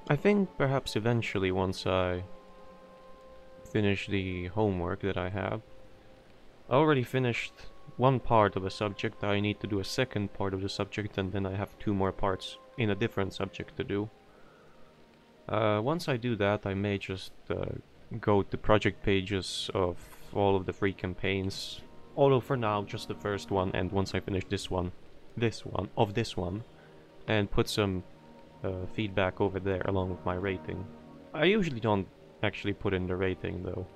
I think perhaps eventually once I finish the homework that I have. I already finished one part of a subject. I need to do a second part of the subject, and then I have two more parts in a different subject to do. Once I do that, I may just go to project pages of all of the free campaigns. Although for now, just the first one, and once I finish this one, and put some feedback over there along with my rating. I usually don't actually put in the rating though,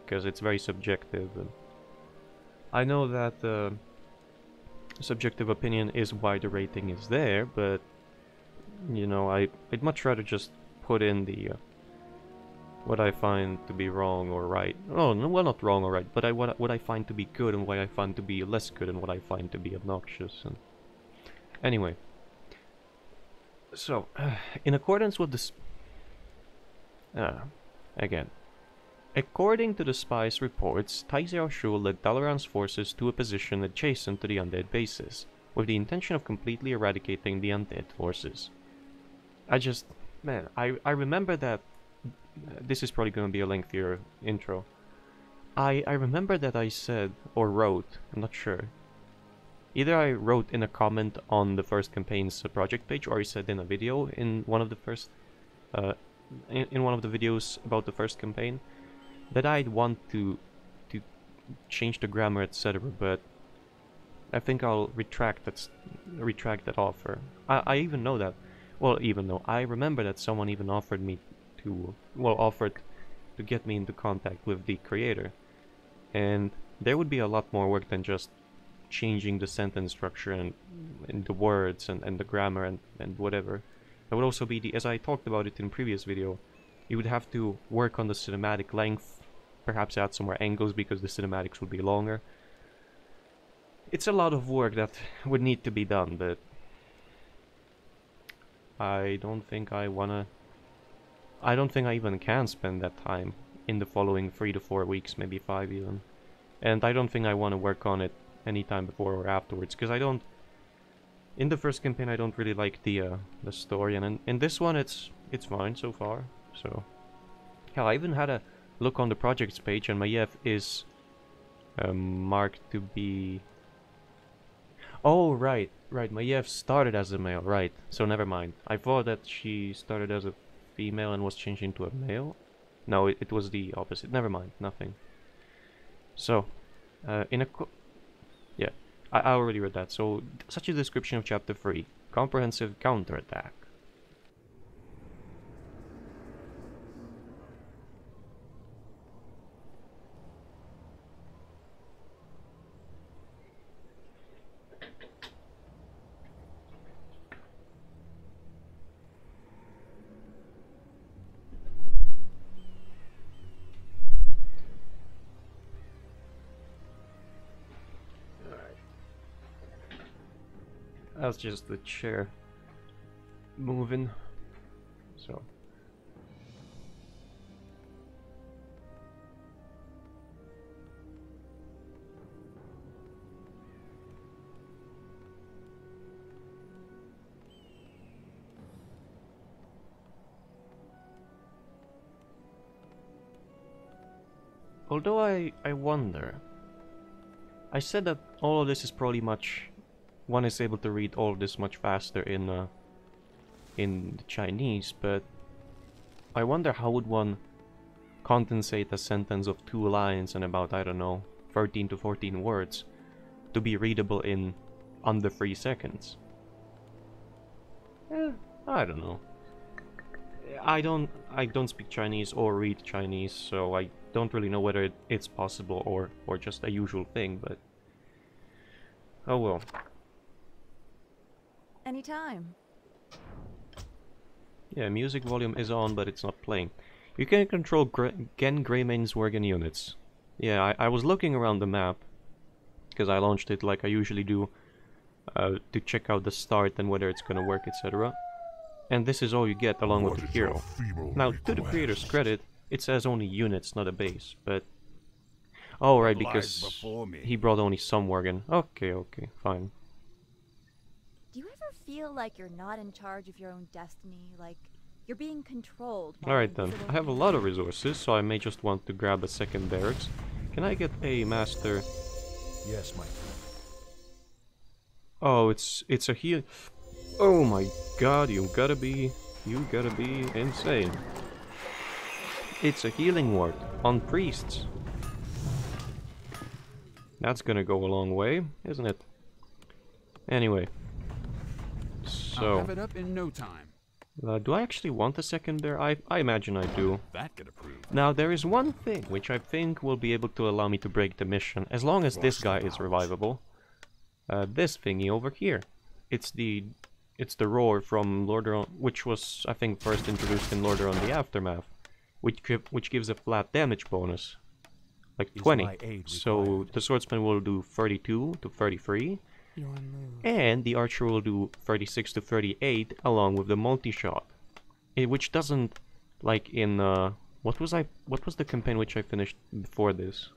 because it's very subjective. And I know that subjective opinion is why the rating is there, but you know, I'd much rather just put in the what I find to be wrong or right. Oh, no, well, not wrong or right, but what I find to be good and what I find to be less good and what I find to be obnoxious. And anyway, so in accordance with this, again. According to the spy's reports, He Xiaoshu led Dalaran's forces to a position adjacent to the undead bases, with the intention of completely eradicating the undead forces. I remember that. This is probably going to be a lengthier intro. I remember that I said, or wrote, I'm not sure. Either I wrote in a comment on the first campaign's project page, or I said in a video in one of the first, in one of the videos about the first campaign, that I'd want to change the grammar, etc. But I think I'll retract that offer. I even know that. Well, even though I remember that someone even offered to get me into contact with the creator, and there would be a lot more work than just changing the sentence structure and the words and the grammar and whatever. There would also be as I talked about it in previous video, you would have to work on the cinematic length, perhaps add some more angles because the cinematics would be longer. It's a lot of work that would need to be done, but I don't think I even can spend that time in the following 3 to 4 weeks, maybe 5 even. And I don't think I want to work on it anytime before or afterwards, because in the first campaign I don't really like the story, and in this one it's fine so far. So hell, I even had a look on the projects page, and Maiev is marked to be... Oh, right. Maiev started as a male, right. So never mind. I thought that she started as a female and was changed into a male. No, it was the opposite. Never mind, nothing. So, yeah, I already read that. So, such a description of Chapter 3. Comprehensive counterattack. That's just the chair moving. So. Although I wonder. I said that all of this is probably one is able to read all of this much faster in the Chinese, but I wonder how would one condensate a sentence of 2 lines and about, I don't know, 13 to 14 words to be readable in under 3 seconds. I don't know. I don't speak Chinese or read Chinese, so I don't really know whether it's possible or just a usual thing, but oh well. Anytime. Yeah, music volume is on, but it's not playing. You can control Gen Greymane's Worgen units. Yeah, I was looking around the map, because I launched it like I usually do, to check out the start and whether it's gonna work, etc. And this is all you get along with the hero. Now, to the creator's credit, it says only units, not a base, but... Oh, right, because he brought only some Worgen. Okay, fine. Do you ever feel like you're not in charge of your own destiny? Like You're being controlled by Alright then, invisible I have a lot of resources, so I may just want to grab a second barracks. Can I get a master? Yes, my friend. Oh, it's a heal. Oh my god, you gotta be insane. It's a healing ward on priests. That's gonna go a long way, isn't it? Anyway. So, I'll have it up in no time. do I actually want a second there? I imagine I do. That could approve. Now, there is one thing which I think will be able to allow me to break the mission, as long as this guy is revivable. This thingy over here. It's the roar from Lordaeron, which was, I think, first introduced in Lordaeron the Aftermath, which gives a flat damage bonus, like 20. So the swordsman will do 32 to 33, and the archer will do 36 to 38, along with the multi-shot, which doesn't, like in what was the campaign which I finished before this?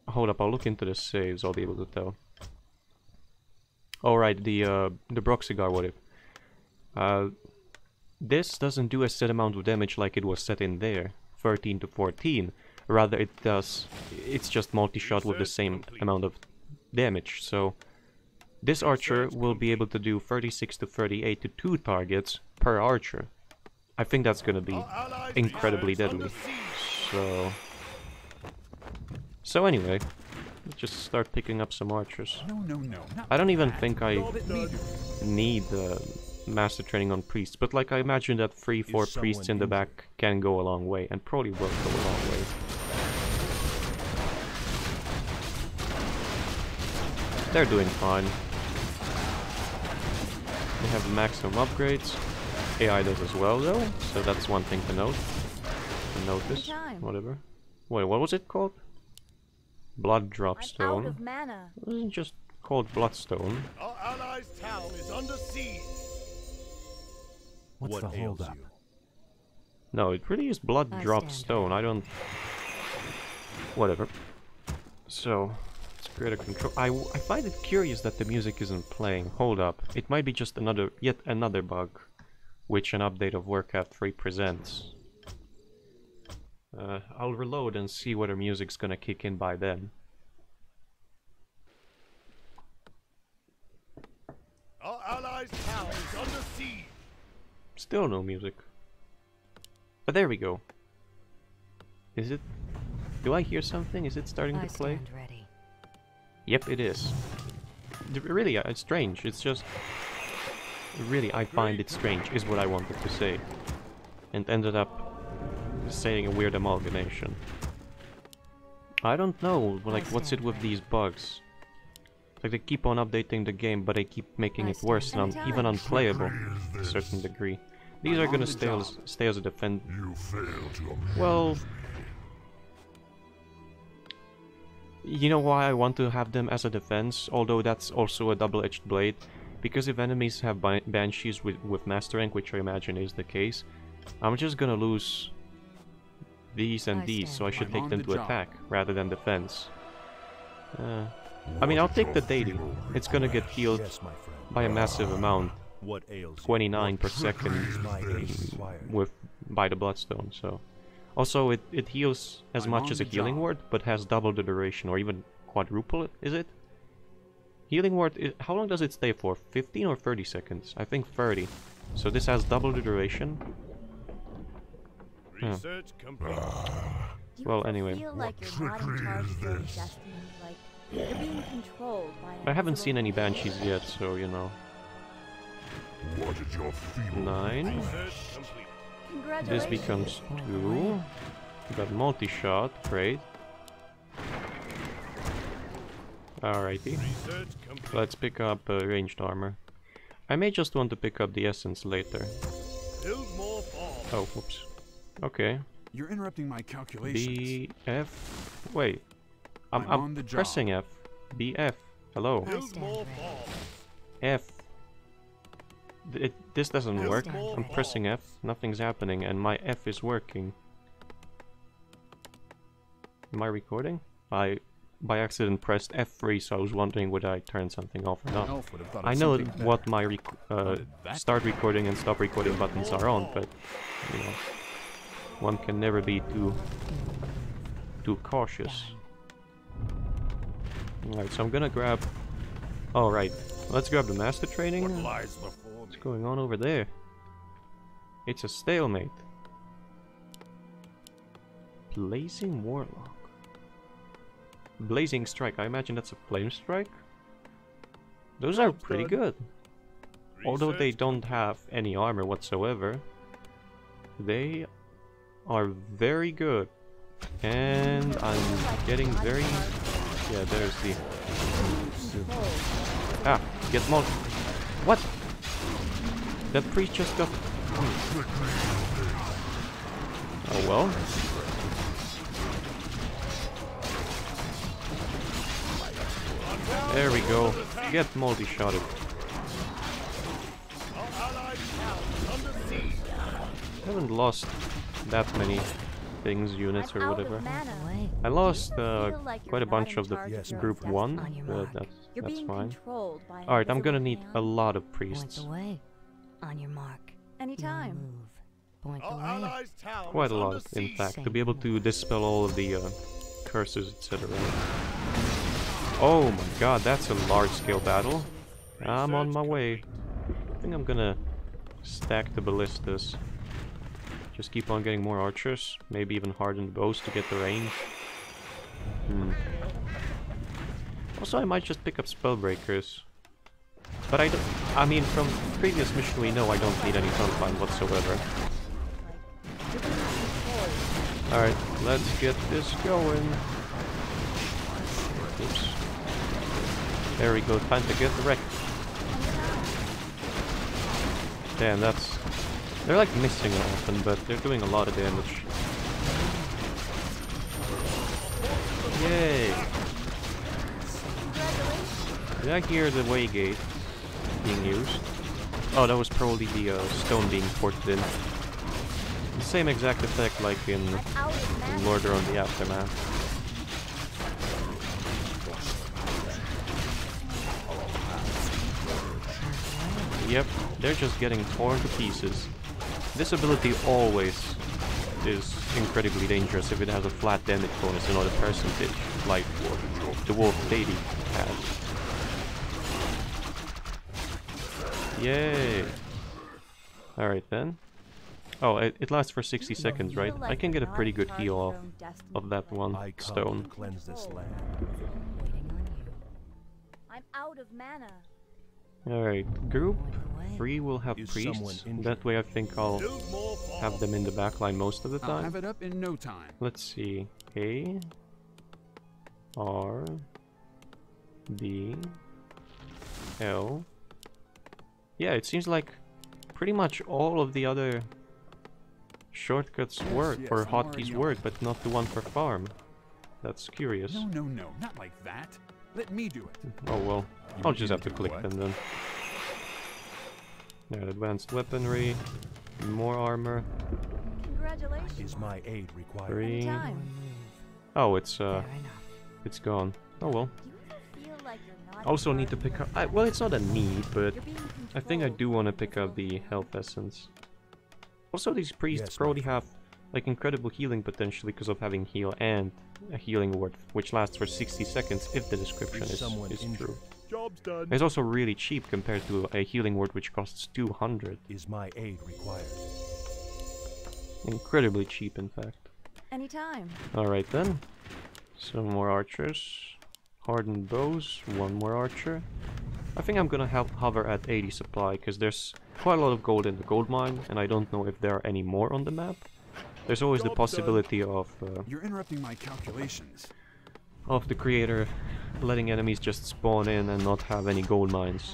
Hold up, I'll look into the saves, I'll be able to tell. Alright, the Broxigar, what if? This doesn't do a set amount of damage like it was set in there, 13 to 14. Rather, it's just multi-shot with the same amount of damage. So, this archer will be able to do 36 to 38 to 2 targets per archer. I think that's gonna be incredibly deadly. So anyway, let's just start picking up some archers. No. I don't even think I need master training on priests, but like I imagine that 3-4 priests in the back can go a long way, and probably will go a long way. They're doing fine. They have maximum upgrades. AI does as well though, so that's one thing to note. To notice, whatever. Wait, what was it called? Blood drop stone. out of mana. It wasn't just called bloodstone. Our allies' town is under siege. What's the holdup? No, it really is blood drop stone. I don't. Whatever. So, let's create a control. I find it curious that the music isn't playing. Hold up. It might be just yet another bug, which an update of Warcraft 3 presents. I'll reload and see whether music's gonna kick in by then. Our allies' town is under siege. Still no music. But there we go. Is it? Do I hear something? Is it starting to play? Ready. Yep, it is. Really, it's strange. It's just... Really, I find it strange, is what I wanted to say. And ended up saying a weird amalgamation. I don't know, like, what's it with these bugs? Like, they keep on updating the game, but they keep making it worse and even unplayable to a certain degree. These are gonna stay as a defense. Well... You know why I want to have them as a defense, although that's also a double-edged blade? Because if enemies have banshees with master rank, which I imagine is the case, I'm just gonna lose these and these, so I should take them to attack rather than defense. I mean, I'll take the deity. It's gonna get healed by a massive amount, 29 per second by the bloodstone. So, also it heals as much as a healing ward, but has double the duration, or even quadruple it. Is it? Healing ward, how long does it stay for? 15 or 30 seconds? I think 30. So this has double the duration. Research complete. Well, anyway. Feel like you're not in charge of your own destiny, like you're being controlled by I haven't seen any banshees yet, so you know. What did your feeble 9. Research complete. This becomes 2. We got multi-shot, great. Alrighty. Research complete. Let's pick up ranged armor. I may just want to pick up the essence later. Build more bombs. Oh, whoops. Okay. You're interrupting my calculations. B, F... Wait. I'm on the I'm pressing F. B, F. Hello. Build more bombs. F. This doesn't work. I'm pressing F. Nothing's happening, and my F is working. Am I recording? by accident pressed F3, so I was wondering would I turn something off or not. Elf would have thought of I know something what better. my start recording and stop recording buttons are on, but you know, one can never be too cautious. Alright, so I'm gonna grab... Alright, let's grab the master training. What lies before What's me? going on over there? It's a stalemate. Blazing Warlock. Blazing Strike, I imagine that's a flame strike? Those are pretty good. Although they Research don't have any armor whatsoever, they are very good. And I'm getting very... Yeah, there's the... Ah, get more... What? That priest just got... Oh well. There we go. Get multi-shotted. Haven't lost that many things, units, or whatever. I lost quite a bunch of the group 1, but that's fine. Alright, I'm gonna need a lot of priests. On your mark. Anytime. Point Our the way. allies' town Quite is a lot, under in siege. fact, to be able to dispel all of the curses, etc. Oh my god, that's a large-scale battle. I'm on my way. I think I'm gonna stack the ballistas. Just keep on getting more archers, maybe even hardened bows to get the range. Also, I might just pick up spellbreakers. But I mean, from previous mission we know I don't need any frontline whatsoever. Alright, let's get this going. Oops. There we go, time to get wrecked. Damn, that's... They're like missing often, but they're doing a lot of damage. Yay! Did I hear the waygate being used? Oh, that was probably the stone being ported in. The same exact effect like in Murder on the Aftermath. Yep, they're just getting torn to pieces. This ability always is incredibly dangerous if it has a flat damage bonus and not a percentage, like the Wolf Lady has. Yay! Alright then. Oh, it lasts for 60 seconds, right? I can get a pretty good heal off of that one I come stone. to cleanse this land. Waiting on you. I'm out of mana. Alright, group Point the way. 3 will have Is someone priests. injured? That way I think I'll Build more farms. have them in the backline most of the I'll have time. it up in no time. Let's see. A R B L. Yeah, it seems like pretty much all of the other shortcuts work, yes, or I'm hotkeys already work, on. but not the one for farm. That's curious. No, no, no, not like that. Let me do it. Oh well, You I'll just have to do click what? them then. Yeah, advanced weaponry, more armor. Congratulations. Is my aid required? 3. Anytime. Oh, it's Fair enough. it's gone. Oh well. Do you ever feel like you're not Also in need to charge pick of up. Well, it's not a yourself? need, but You're being I think I controlled do by want to an pick up the invisible health hand. essence. Also, these priests Yes, my probably friend. have like incredible healing potential because of having heal and a healing word, which lasts for 60 seconds if the description Is is someone injured? true. Job's done. It's also really cheap compared to a healing word which costs 200. Is my aid required? Incredibly cheap, in fact. Anytime. Alright then. Some more archers. Hardened bows. One more archer. I think I'm gonna hover at 80 supply, because there's quite a lot of gold in the gold mine, and I don't know if there are any more on the map. There's always the Job done. possibility of You're interrupting my calculations. the creator letting enemies just spawn in and not have any gold mines.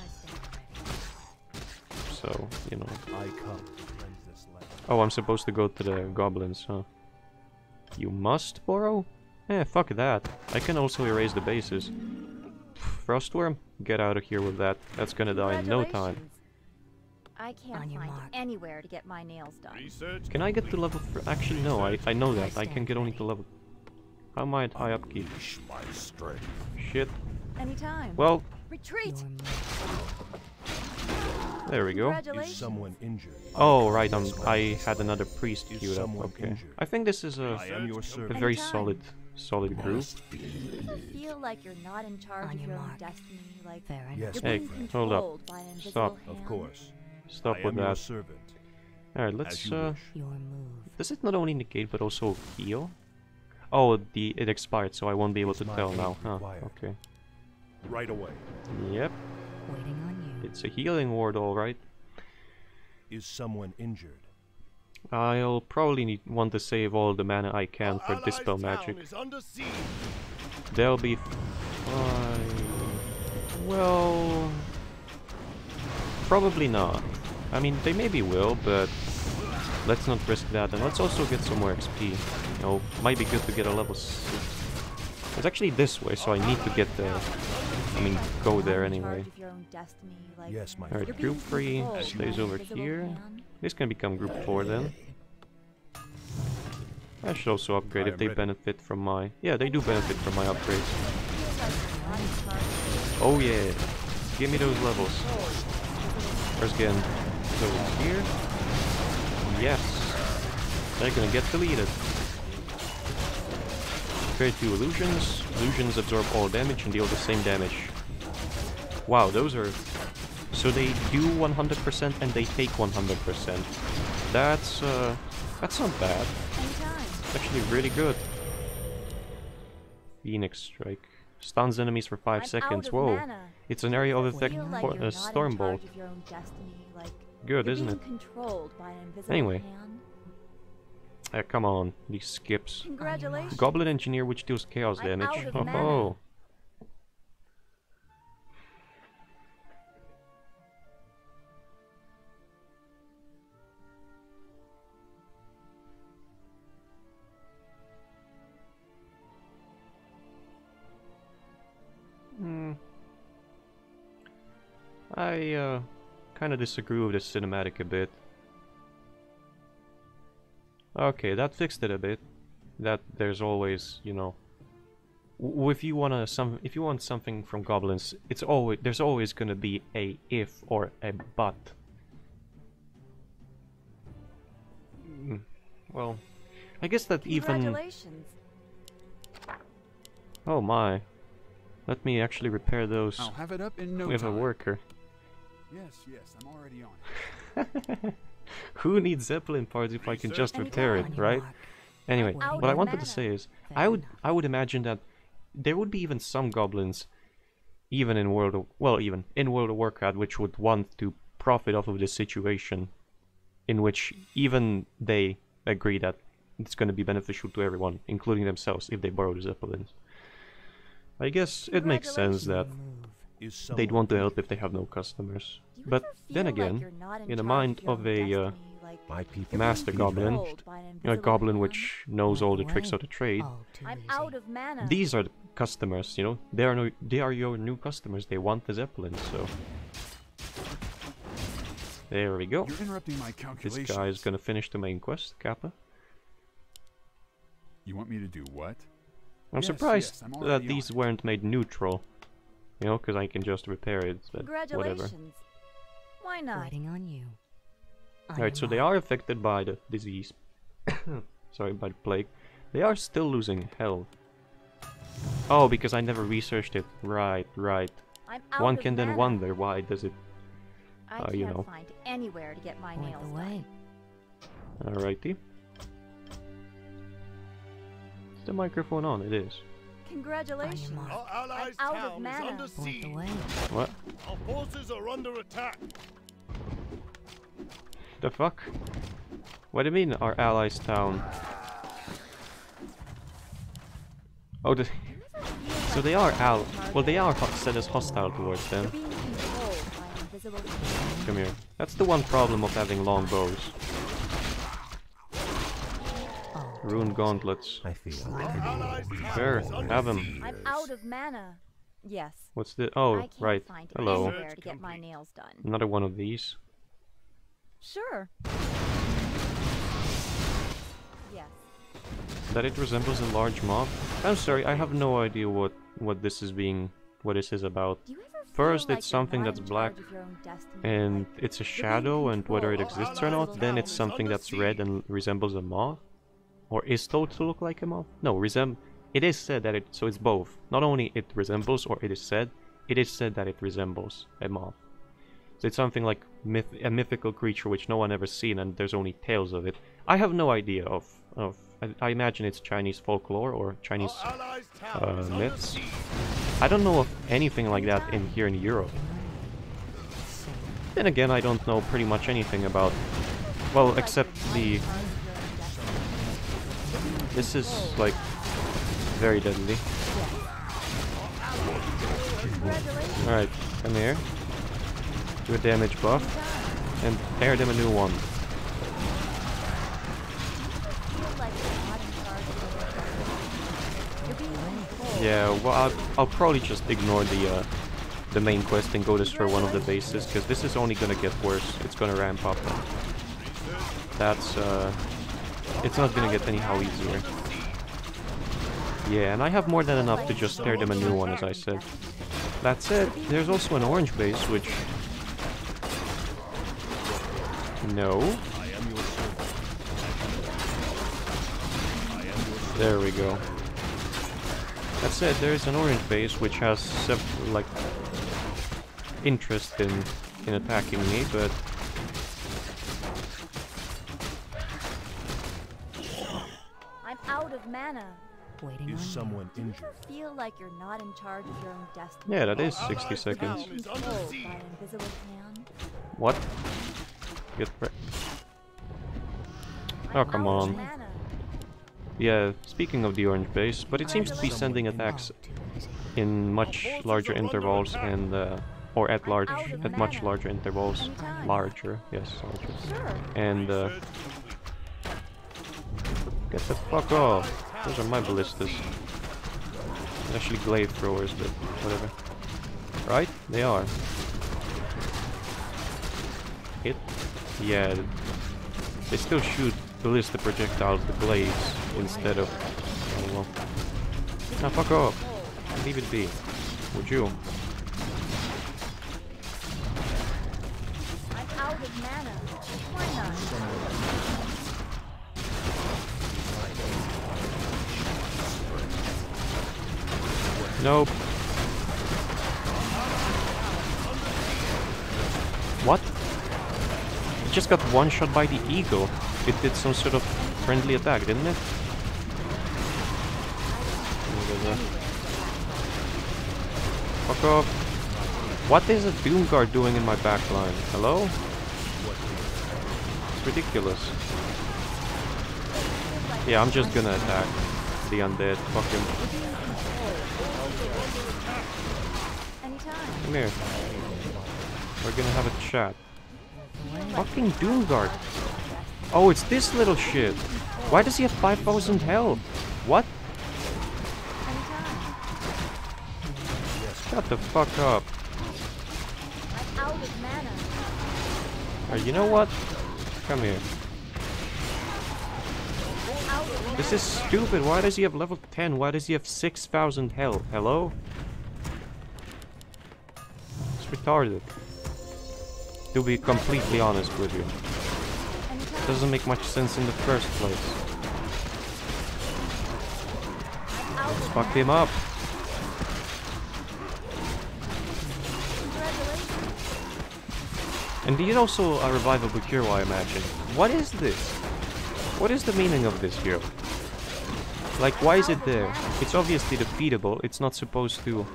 So, you know. I come to cleanse this land. Oh, I'm supposed to go to the goblins, huh? You must borrow? Eh, fuck that. I can also erase the bases. Frostworm, get out of here with that. That's gonna die in no time. Congratulations. I can't On your find mark. anywhere to get my nails done. Research Can I get to complete. level... Actually, no, I know that. I can get only to level... How might high upkeep? Unleash my strength. Shit. Anytime. Well, Retreat. Your move. there we go. Is Congratulations. someone injured? Oh, right, I had another priest Is queued up. someone Okay. injured? I think this is I am your a servant. very Anytime. solid group. Do you ever feel like you're not in charge On of your your own mark. destiny? Like Fair enough. Yes, you're my Hey, being friend. hold up. controlled by an invisible Stop. hand? Of course. Stop I with am your that. servant. Alright, As let's you wish. Your move. does it not only negate but also heal? Oh, it expired, so I won't be able Is to my tell aid now. Huh, required? okay. Right away. Yep, Waiting on you. it's a healing ward, alright. Is someone injured? I'll probably want to save all the mana I can Our for allies' Dispel town Magic. is under siege. They'll be fine. Well, probably not. I mean, they maybe will, but let's not risk that. And let's also get some more XP. You know, might be good to get a level 6. It's actually this way, so I need to get the... I mean, go there Not in anyway. charge of your own destiny, like Yes, my Alright, you're friend. being group 3 controlled stays by an over invisible here. hand. This can become group 4 then. I should also upgrade I if am they ready. benefit from my... Yeah, they do benefit from my upgrades. Feel like you're not in charge of Oh yeah, give me those levels. First again, over here. Yes, they're gonna get deleted. Create 2 illusions. Illusions absorb all damage and deal the same damage. Wow, those are... So they do 100% and they take 100%. That's not bad. anytime. It's actually really good. Phoenix Strike. Stuns enemies for 5 I'm seconds. out of Whoa. mana. It's an area of effect Feel like for you're a not Storm in Bolt. charge of your own destiny, like Good, you're isn't being it? controlled by an invisible Anyway. hand. Come on, these skips. Congratulations. Goblin Engineer, which deals chaos I'm damage. out of Oh, mana. oh. I kind of disagree with this cinematic a bit. Okay, that fixed it a bit. That there's always, you know, if you want something from goblins, there's always gonna be a if or a but. Well, I guess that even... Congratulations. Oh my. Let me actually repair those I'll have it up in no with a time. worker. Yes, I'm already on it. Who needs Zeppelin parts if I can just repair it, On your right? mark. Anyway, Out what I of wanted to mana. say is, Fair enough. I would imagine that there would be even some goblins, even in World of Warcraft, which would want to profit off of this situation, in which even they agree that it's going to be beneficial to everyone, including themselves, if they borrow the Zeppelins. I guess it makes sense that Move. Is someone they'd want to help injured? if they have no customers. Do you But ever then feel like again, you're not in the charge mind your of own a destiny, like My people. you're Master being Goblin, controlled by an a invisible goblin hand. which knows By all the the tricks way, of the trade, All too I'm easy. out of mana. these are the customers, you know. They are your new customers. They want the Zeppelin, so there we go. You're interrupting my This calculations. guy is gonna finish the main quest, Kappa. You want me to do what? I'm Yes, surprised I'm that already these on it. weren't made neutral. You know, because I can just repair it, but whatever. Congratulations. Why not? Waiting on you. On Alright, your so they mark. are affected by the disease. Sorry, by the plague. They are still losing health. Oh, because I never researched it. Right. I'm out One of can then mana. wonder why does it... I can't you know. find anywhere to get my Point nails the way. done. Alrighty. Is the microphone on? It is. Congratulations. mark. Our allies' I'm out of town is mana. under Point siege. the way. What? Our forces are under attack. The fuck? What do you mean, our allies' town? Oh, so they are well, they are set as hostile towards them. You're being controlled by an invisible hand. Come here. That's the one problem of having long bows. All too Rune easy. gauntlets. I feel Our allies' town Sure, is under have 'em. siege. I'm out of mana. Yes. What's the... I Oh, can't right. find Hello. anywhere to get my nails done. Another one of these. Sure. Yes. That it resembles a large mob? I'm sorry, I have no idea what this is about. Do you ever feel First, like it's you're something not that's in black, charge of your own destiny? and Like, it's a you're being shadow, and whether it controlled. exists or not, then it's something that's red and resembles a moth? Or is told to look like a moth? No, it is said that so it's both. Not only it resembles, or it is said that it resembles a moth. So it's something like a mythical creature which no one ever seen, and there's only tales of it. I have no idea of I imagine it's Chinese folklore or Chinese myths. I don't know of anything like that here in Europe. Then again, I don't know pretty much anything about, well, except this is like very deadly. Alright, come here. Do a damage buff and tear them a new one. Yeah, well, I'll probably just ignore the main quest and go destroy one of the bases, because this is only gonna get worse. It's gonna ramp up. That's it's not gonna get anyhow easier. Yeah, and I have more than enough to just tear them a new one, as I said. That's it. There's also an orange base, which... No. There we go. That's it. There's an orange base, which has like interest in attacking me, but... I'm out of mana. Waiting Is on someone Do you injured? ever feel like you're not in charge of your own destiny? Yeah, that is Like, 60 you're seconds. being controlled by an invisible hand? What? Get Oh, I'm come out of on. mana. Yeah, speaking of the orange base, but it seems to be sending attacks in much larger intervals and or at much larger intervals. Anytime. Larger, yes, larger. Sure. And get the fuck off. Those are my ballistas. Actually glaive throwers, but whatever. Right? They are. Hit? Yeah. They still shoot ballista projectiles, the glaives, instead of... Oh well. Now fuck off. Leave it be. Would you? I'm out of mana. Why not? Nope. What? It just got one shot by the eagle. It did some sort of friendly attack, didn't it? Fuck off. What is a Doomguard doing in my backline? Hello? It's ridiculous. Yeah, I'm just gonna attack the undead. Fuck him. Anytime. Come here. We're gonna have a chat. Fucking Doomguard. Oh, it's this little shit. Why does he have 5,000 health? What? Shut the fuck up. I'm out of mana. You know what? Come here. I'm out of mana. This is stupid. Why does he have level 10? Why does he have 6,000 health? Hello? It's retarded. To be completely honest with you. Anytime. Doesn't make much sense in the first place. I'm out of Fuck him up. And he's also a revivable hero, I imagine. What is this? What is the meaning of this hero? Like, why is it there? It's obviously defeatable. It's not supposed to,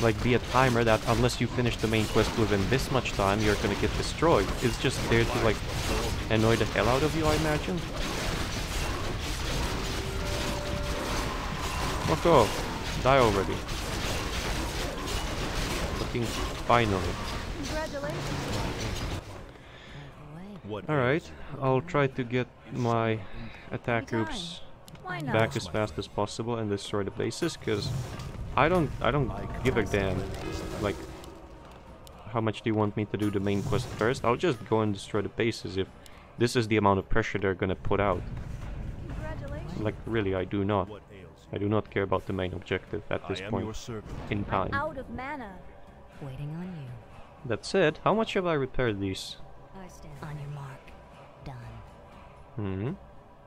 like, be a timer that unless you finish the main quest within this much time, you're gonna get destroyed. It's just there to, like, annoy the hell out of you, I imagine. Fuck off. Die already. Fucking finally. What Alright, I'll try to get my attack groups Why not? back as fast as possible and destroy the bases, because I don't give a damn, like, how much do you want me to do the main quest first? I'll just go and destroy the bases if this is the amount of pressure they're gonna put out. Congratulations. Like, really, I do not. What ails I do not care about the main objective at you? this I am point your servant. in I'm time. out of mana. Waiting on you. That said, how much have I repaired these? I stand on your mark. Done. Hmm.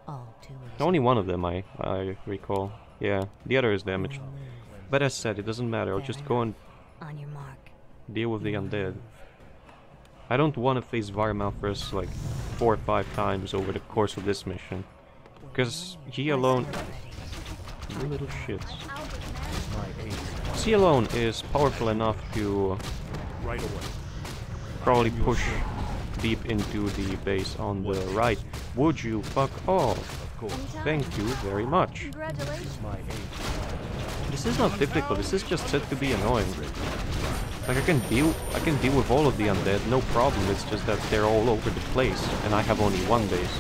All too easy. Only one of them I recall. Yeah, the other is damaged. No move. But as said, it doesn't matter. I'll just go and On your mark. deal with the undead. I don't want to face Varmalthus like 4 or 5 times over the course of this mission. Because he alone... You little shits. Out of mana. My aim. He alone is powerful enough to Right away. probably push deep into the base on the right. Would you fuck off? Of course. Anytime. Thank you very much. Congratulations. My aim. This is not difficult, this is just said to be annoying. Like I can deal with all of the undead, no problem, it's just that they're all over the place, and I have only one base.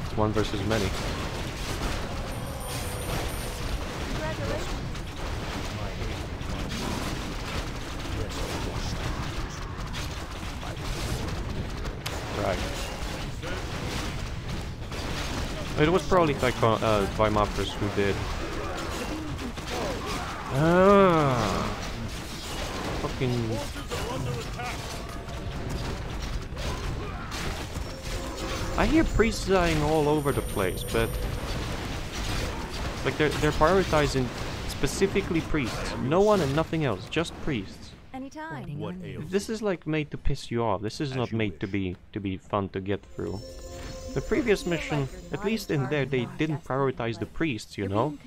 It's one versus many. Congratulations. My aim. Yes, of course. Right. It was probably Varmalthus who did. Ah. Fucking... I hear priests dying all over the place, but... Like, they're prioritizing specifically priests. No one and nothing else, just priests. Anytime. What ails This is like made to piss you off. This is not you made to be fun to get through. The previous mission, at least in there, they didn't prioritize the priests, you know?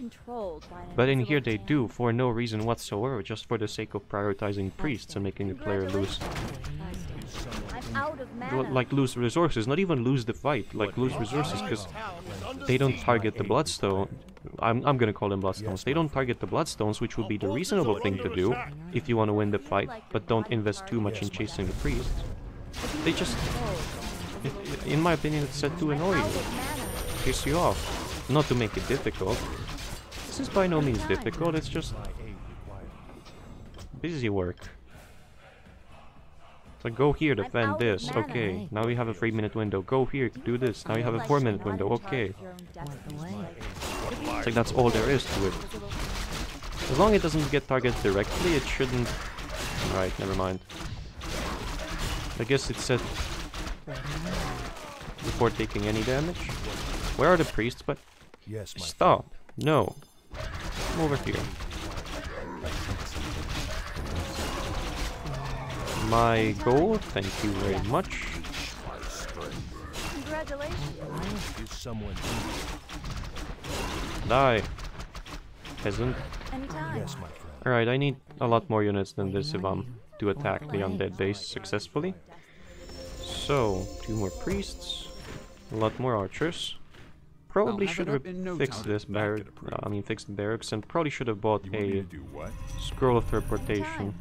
But in here they do, for no reason whatsoever, just for the sake of prioritizing priests and making the player lose. I'm out of mana. Like lose resources, not even lose the fight, like lose resources, because they don't target the bloodstone. I'm gonna call them bloodstones. They don't target the bloodstones, which would be the reasonable thing to do if you want to win the fight, but don't invest too much in chasing the priests. They just... In my opinion, it's set to annoy you, piss you off, not to make it difficult. This is by no means difficult, it's just busy work. So go here, defend this, okay. Now you have a 3-minute window. Go here, do this. Now you have a 4-minute window, okay. It's like that's all there is to it. As long as it doesn't get targeted directly, it shouldn't... Right, never mind. I guess it's set before taking any damage. Where are the priests? But Yes, my stop! No. Come over here. My goal, thank you very much. Congratulations. Is someone Die. Peasant. Anytime. Yes, my friend. Alright, I need a lot more units than this if I'm to attack the undead base successfully. So, 2 more priests, a lot more archers. Probably I'll should have it have up in no fixed time. this barrack. I mean, fixed the barracks, and probably should have bought You want me to a do what? scroll of teleportation.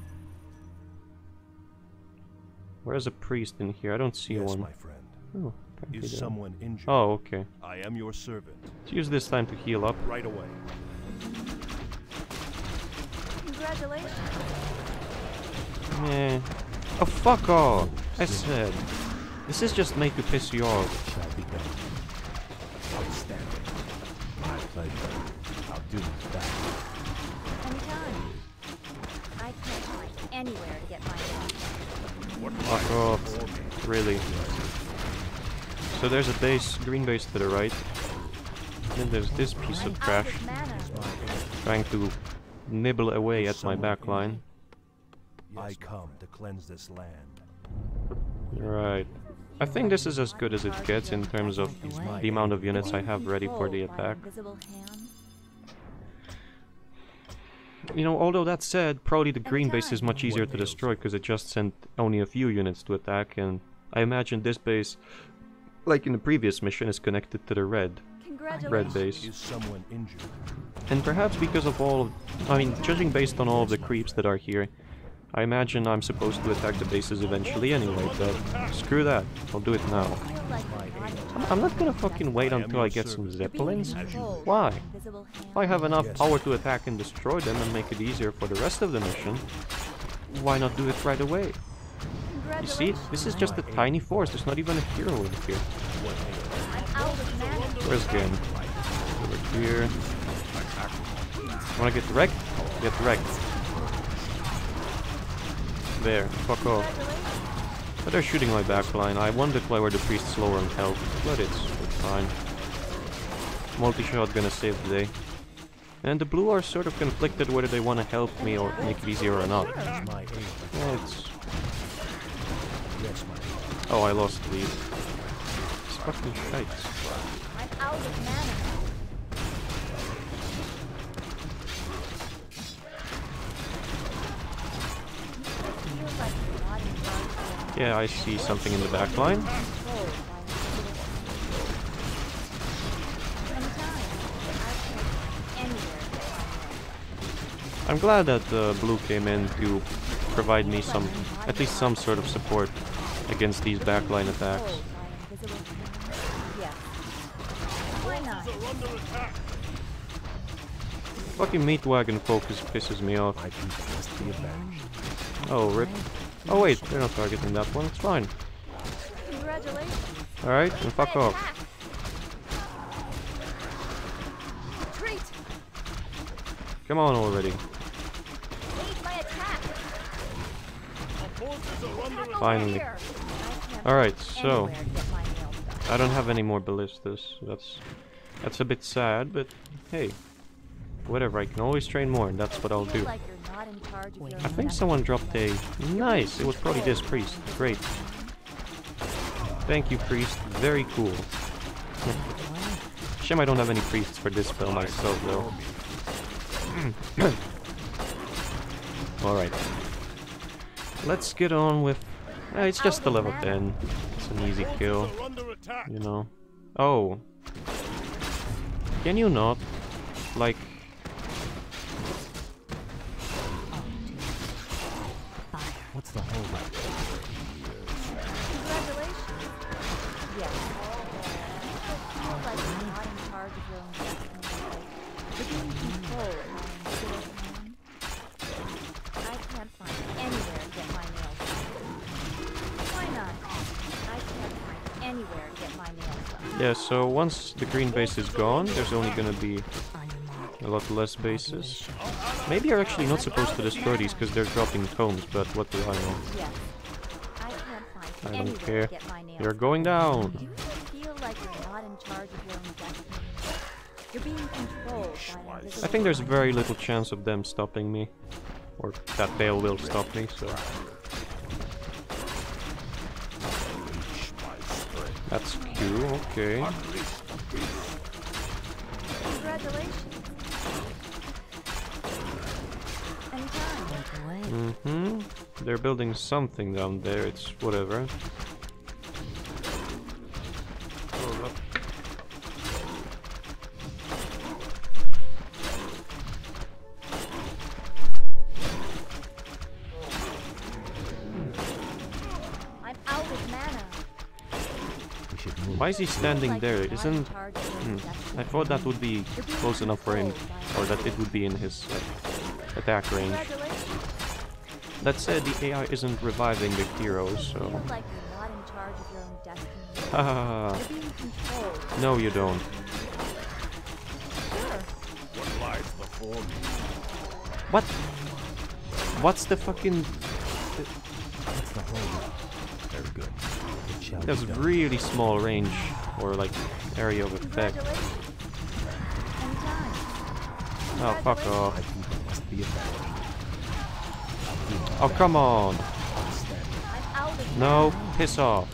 Where's a priest in here? I don't see Yes, one. my friend. Oh, apparently Is there. someone injured? Oh, okay. I am your servant. Let's use this time to heal up. Right away. Congratulations. Meh. Oh, fuck off! I said. This is just made to piss you off. Shall be done. Outstanding. My pleasure. I'll do my best. Anytime. I can't find anywhere to get my stuff. Fuck off. Really. So there's a base, green base to the right. Then there's this piece I'm of out trash of mana. trying to nibble away at my back line. I come to cleanse this land. Right. I think this is as good as it gets in terms of the amount of units I have ready for the attack. You know, although that said, probably the green base is much easier to destroy because it just sent only a few units to attack, and I imagine this base, like in the previous mission, is connected to the red base. Is someone injured? And perhaps because of all of, I mean, judging based on all of the creeps that are here, I imagine I'm supposed to attack the bases eventually anyway, but screw that, I'll do it now. I'm not gonna fucking wait until I get some zeppelins. Why? If I have enough power to attack and destroy them and make it easier for the rest of the mission, why not do it right away? You see, this is just a tiny force, there's not even a hero in here. Where's Gen? here. Wanna get wrecked? Get wrecked. There, fuck off. But they're shooting my backline. I wanted to play where the priest's lower on health, but it's fine. Multi-shot gonna save the day. And the blue are sort of conflicted whether they want to help me or make it easier or not. Yeah, it's... Oh, I lost the lead. It's fucking shite. I'm out of mana. Feels like you're not in charge. Yeah, I see something in the back line. I'm glad that blue came in to provide me some, at least some sort of support against these backline attacks. Fucking meat wagon focus pisses me off. Oh, rip. Oh wait, they're not targeting that one, it's fine. Alright, then fuck off. Come on already. Finally. Alright, so I don't have any more ballistas. That's a bit sad, but hey. Whatever, I can always train more, and that's what I'll do. I think someone dropped a... Nice! It was probably this priest. Great. Thank you, priest. Very cool. Shame I don't have any priests for this spell myself, though. Alright. Let's get on with... it's just a level 10. It's an easy kill. You know. Oh. Can you not? Like... What's the hold up? Congratulations. Yes. Feel like you're not in charge of your own destiny. You're being controlled by I can't find anywhere to get my nails done. Why not? I can't find anywhere to get my nails done. Yeah, so once the green base is gone, there's only gonna be a lot less bases. Maybe you're actually not supposed to destroy these because they're dropping tomes, but what do I know? Yes. I can't find I don't anywhere care. to get my nails You're done. going down. Do you feel like you're not in charge of your own destiny? You're being controlled by an invisible I think there's mind. very little chance of them stopping me. Or that they will stop me, so... That's Q, okay. Congratulations. Anytime. Mm-hmm. They're building something down there, it's whatever. Hold up. I'm out of mana. We should move. Why is he standing Like there? you're not in Isn't... charge of your own destiny. I thought that would be close enough for him, or that it would be in his attack range. Congratulations. That said, the AI isn't reviving the heroes, so... Feel like you're not in charge of your own destiny. Haha. You're being controlled. No, you don't. Sure. What lies before me? What? What's the fucking... What's the hold up? Very good. It shall There's be done. really small range, or like, area of effect. Congratulations. Anytime. Oh, fuck My off. people must be avenged. Oh, come on! I'm out of No, mana. piss off.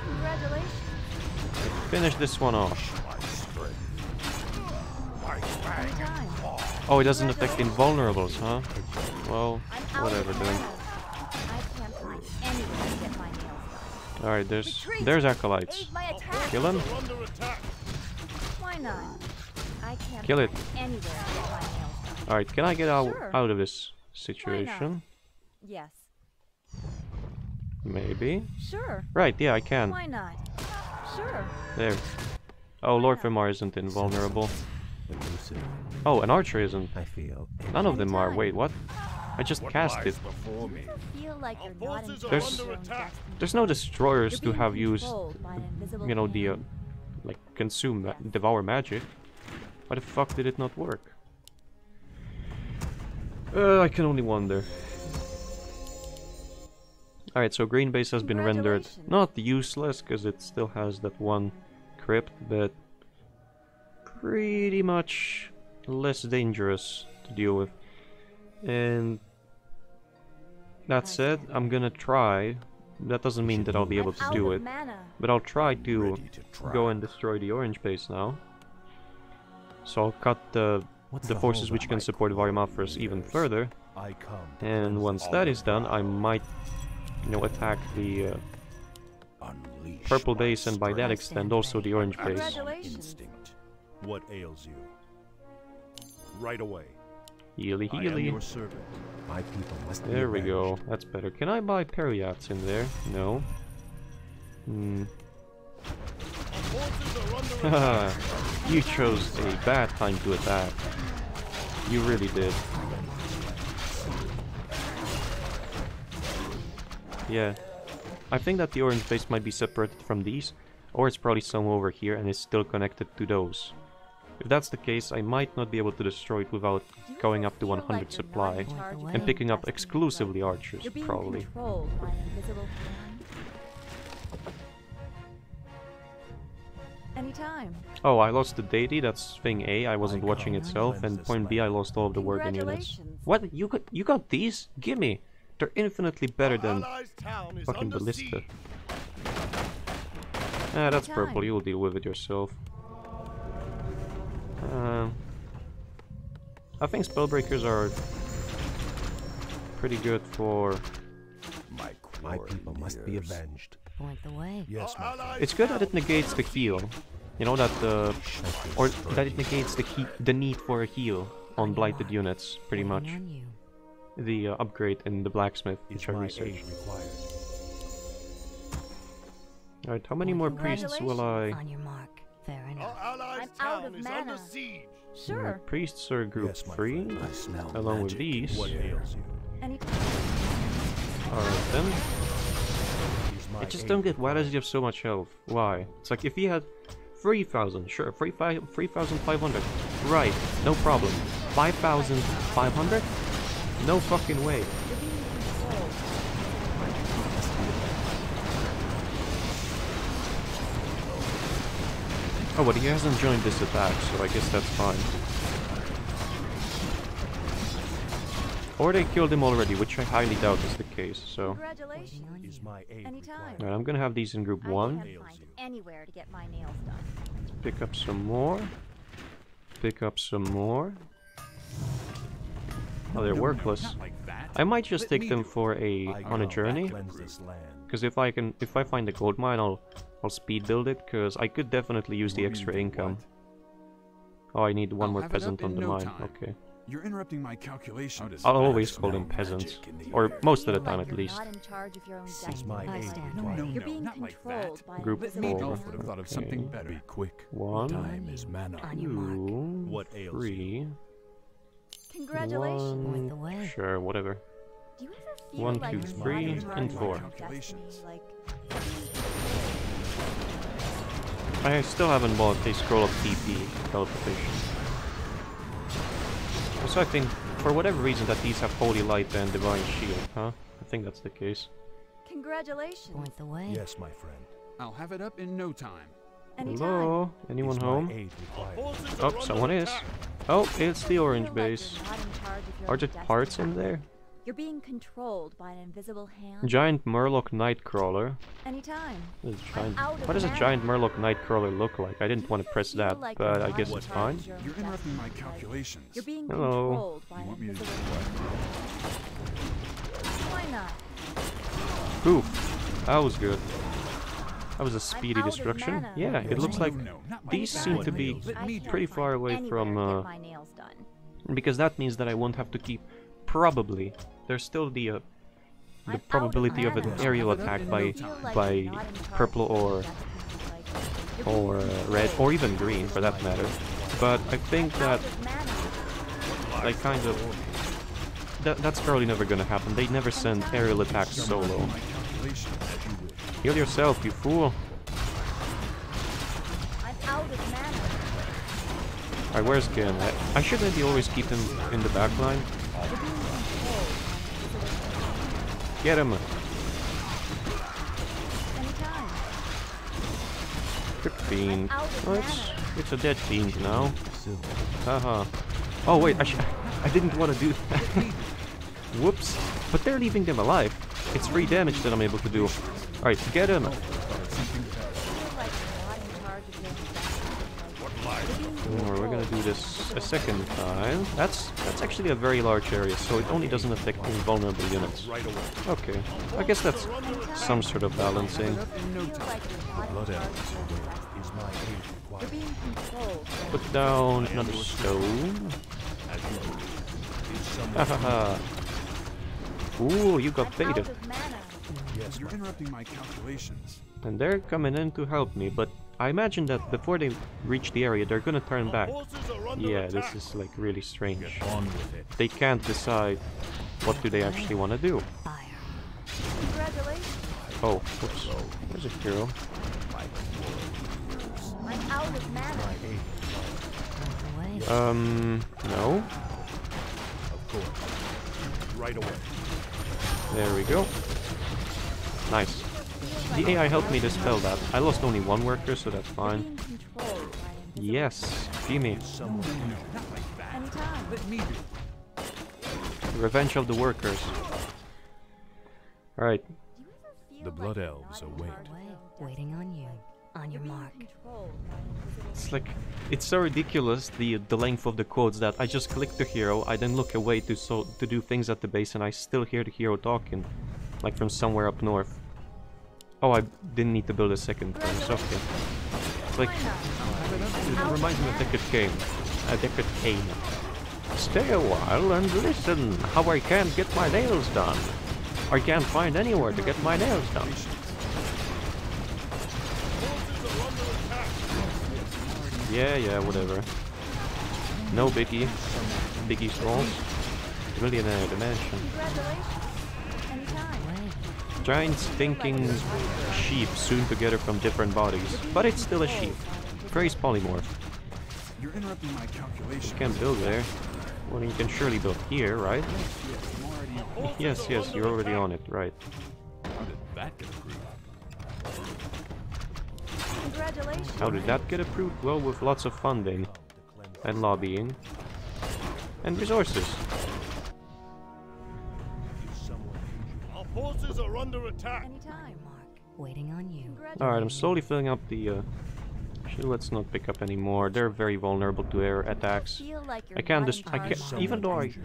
Congratulations. Finish this one off. Anytime. Oh, it doesn't affect invulnerables, huh? Well, I'm out whatever of then. mana. I can't find anywhere to get my nails done. Alright, there's acolytes. Aid my attack. Kill him? Why not? I can't Kill it. find anywhere to get my nails done. Alright, can I get out, Sure. out of this situation? Yes. Maybe. Sure. Right, yeah, I can. Why not? Sure. There. Oh, Lord Vimar isn't invulnerable. Elusive. Oh, an archer isn't. I feel. None of them are. Anytime. Wait, what? I just What cast lies it. before me? Feel like you're not in charge There's- of your own destiny. There's no destroyers You're to being have used, controlled by an invisible you know, the, hand. like, consume, devour magic. Why the fuck did it not work? I can only wonder. Alright, so green base has been rendered not useless, because it still has that one crypt, but pretty much less dangerous to deal with. And that said, I'm gonna try. That doesn't mean that I'll be able to do it, but I'll try to go and destroy the orange base now. So I'll cut the forces which can support Varimathras even further, and once that is done, I might, you know, attack the purple base, and by that extent also the orange base. Instinct. What ails you? Right away. Healy, I am healy. your servant. My people must be There we go. avenged. That's better. Can I buy Periats in there? No. Hmm. Haha. You chose a bad time to attack. You really did. Yeah. I think that the orange base might be separated from these, or it's probably somewhere over here and is still connected to those. If that's the case, I might not be able to destroy it without going up to 100 supply and picking up exclusively archers, You're being probably. controlled by an invisible hand. Anytime. Oh, I lost the deity, that's thing A, I wasn't watching itself, and point B, I lost all of the working units. Congratulations. What? You got these? Gimme! They're infinitely better than Allies' town is fucking under ballista. siege. Ah, that's Anytime. purple, you'll deal with it yourself. I think spellbreakers are pretty good for... My people must be avenged. Point the way. Yes, my friend. It's good that it negates the heal. You know, that or that it negates the need for a heal on blighted units, pretty much. Waiting on you. The upgrade in the blacksmith, Is which I my researched. aid required? Alright, how many more priests will I... On your mark. Fair Our enough. allies' I'm out town of is under mana. siege. Sure. Priests are group Yes, my 3, friend. I smell along with magic. these. What ails you? Anytime. Alright then. Is my I just aid don't get, why does he required? have so much health? Why? It's like if he had 3,000, sure, 3,500, right, no problem. 5,500? No fucking way. You're being controlled. Oh, but he hasn't joined this attack, so I guess that's fine. Or they killed him already, which I highly doubt is the case, so... Congratulations. Waiting on you. Is my aid Anytime. required? Alright, I'm gonna have these in group I 1. can't find anywhere to get my nails done. Pick up some more. Pick up some more. Oh, they're worthless. Not like that. I might just Let take me them do it. for on a journey. Cleanse this land. Because if I find a gold mine, I'll speed build it. Because I could definitely use the Want me to extra do income. what? Oh, I need one I'll more have it up peasant on in the no mine. time. Okay. You're interrupting my calculations. I'll always I call them smell peasants, magic in the or air. most of the Feel time like at you're least. not in charge of your own Is destiny. my aid stand required? No, You're no, being not like controlled that. by an Group invisible four. Elf would have thought of something Okay. better. Be quick. 1, Time is mana. On your mark. 2, What ails 3, Congratulations. Point the way. 1. Sure, whatever. Do you ever feel 1, like 2, you're not 3, in charge and of 4. your own destiny? Calculations. Like, I still haven't bought a scroll of TP teleportation. Also, I think for whatever reason that these have Holy Light and Divine Shield, huh? I think that's the case. congratulations. Point the way. Yes, my friend. I'll have it up in no time. Anytime. Hello? Anyone Is my home? aid required? Oh, someone is. Oh, it's the You orange feel like base. you're not in charge of your Are own there destiny. parts in there? You're being controlled by an invisible hand. Giant Murloc Nightcrawler. Anytime. What does a giant, out of what does a mana. giant Murloc Nightcrawler look like? I didn't want to press Feel that, like but you're I not guess in it's charge fine. of your own You're interrupting my destiny. Like, calculations. You're being Hello. controlled by You an want me to do invisible what? hand. Why not? Poof. That was good. That was a I'm speedy out of destruction. mana. Yeah, it looks No, like no, not like these that. seem to be Let me do pretty it. far away Anywhere from to get my nails done. because that means that I won't have to keep probably. There's still the I'm out of probability of an mana. aerial Have it up attack in by no Feel time. like by you're not in charge purple of your or own destiny. Like, you're being red controlled or even green for that matter. But I think that out of mana. I kind of that's probably never gonna happen. They never send aerial attacks solo. My calculations. Heal yourself, you fool. I'm out of mana. Alright, where's Gen? I should maybe always keep him in the back line. Get him! Anytime. Good fiend. Out of Oh, mana. it's a dead fiend now. Haha. Oh wait, I didn't want to do that. Whoops. But they're leaving them alive. It's free damage that I'm able to do. Alright, get him! Feel like you're not in charge of your Or we're gonna do this a second time. That's actually a very large area, so it only doesn't affect invulnerable units. Okay, I guess that's some sort of balancing. In no time. Blood elves await. Is my aid required? You're being controlled. Put down another stone. As you wish. Is someone Hahaha. Ooh, you got I'm out baited. of mana. Yes, You're my interrupting my calculations. And they're coming in to help me, but I imagine that before they reach the area, they're gonna turn back. Yeah, this is like really strange. get on with it. They can't decide what do they actually want to do. Fire. Congratulations. Oh, whoops. There's a hero. I'm out of mana. My aid. Right away. No. Of course. Right away. There we go. Nice. The AI helped me dispel that. I lost only one worker, so that's fine. Being controlled by invisible. Yes, gimme. Someone Anytime. Let me do. Revenge of the workers. Alright, Do you ever feel The blood like you're elves not in await. charge of Away. your own Waiting on you. On destiny? your You're mark. being controlled by invisible. it's like, it's so ridiculous, the length of the quotes, that I just click the hero, I then look away to do things at the base, and I still hear the hero talking. Like from somewhere up north. Oh, I didn't need to build a second furnace, okay. It's like, it reminds me of Deckard Cain. Deckard Cain. Stay a while and listen how I can't get my nails done. I can't find anywhere to get my nails done. Yeah, whatever. No biggie. Biggie Smalls. Millionaire Dimension. Congratulations. Anytime. Away. Giant stinking sheep sewn together from different bodies. But it's still a sheep. Praise polymorph. You're interrupting my calculations. You can build there. Well, you can surely build here, right? Yes, I'm already on. Yes, you're already on it, right. How did that get approved? Congratulations. How did that get approved? Well, with lots of funding. And lobbying. And resources. Our forces are under attack. On Anytime. your mark. Waiting on you. Alright, I'm slowly filling up the... Actually, let's not pick up anymore. They're very vulnerable to air attacks. Feel like you're I can't not just... in I charge can't... of Even though I... your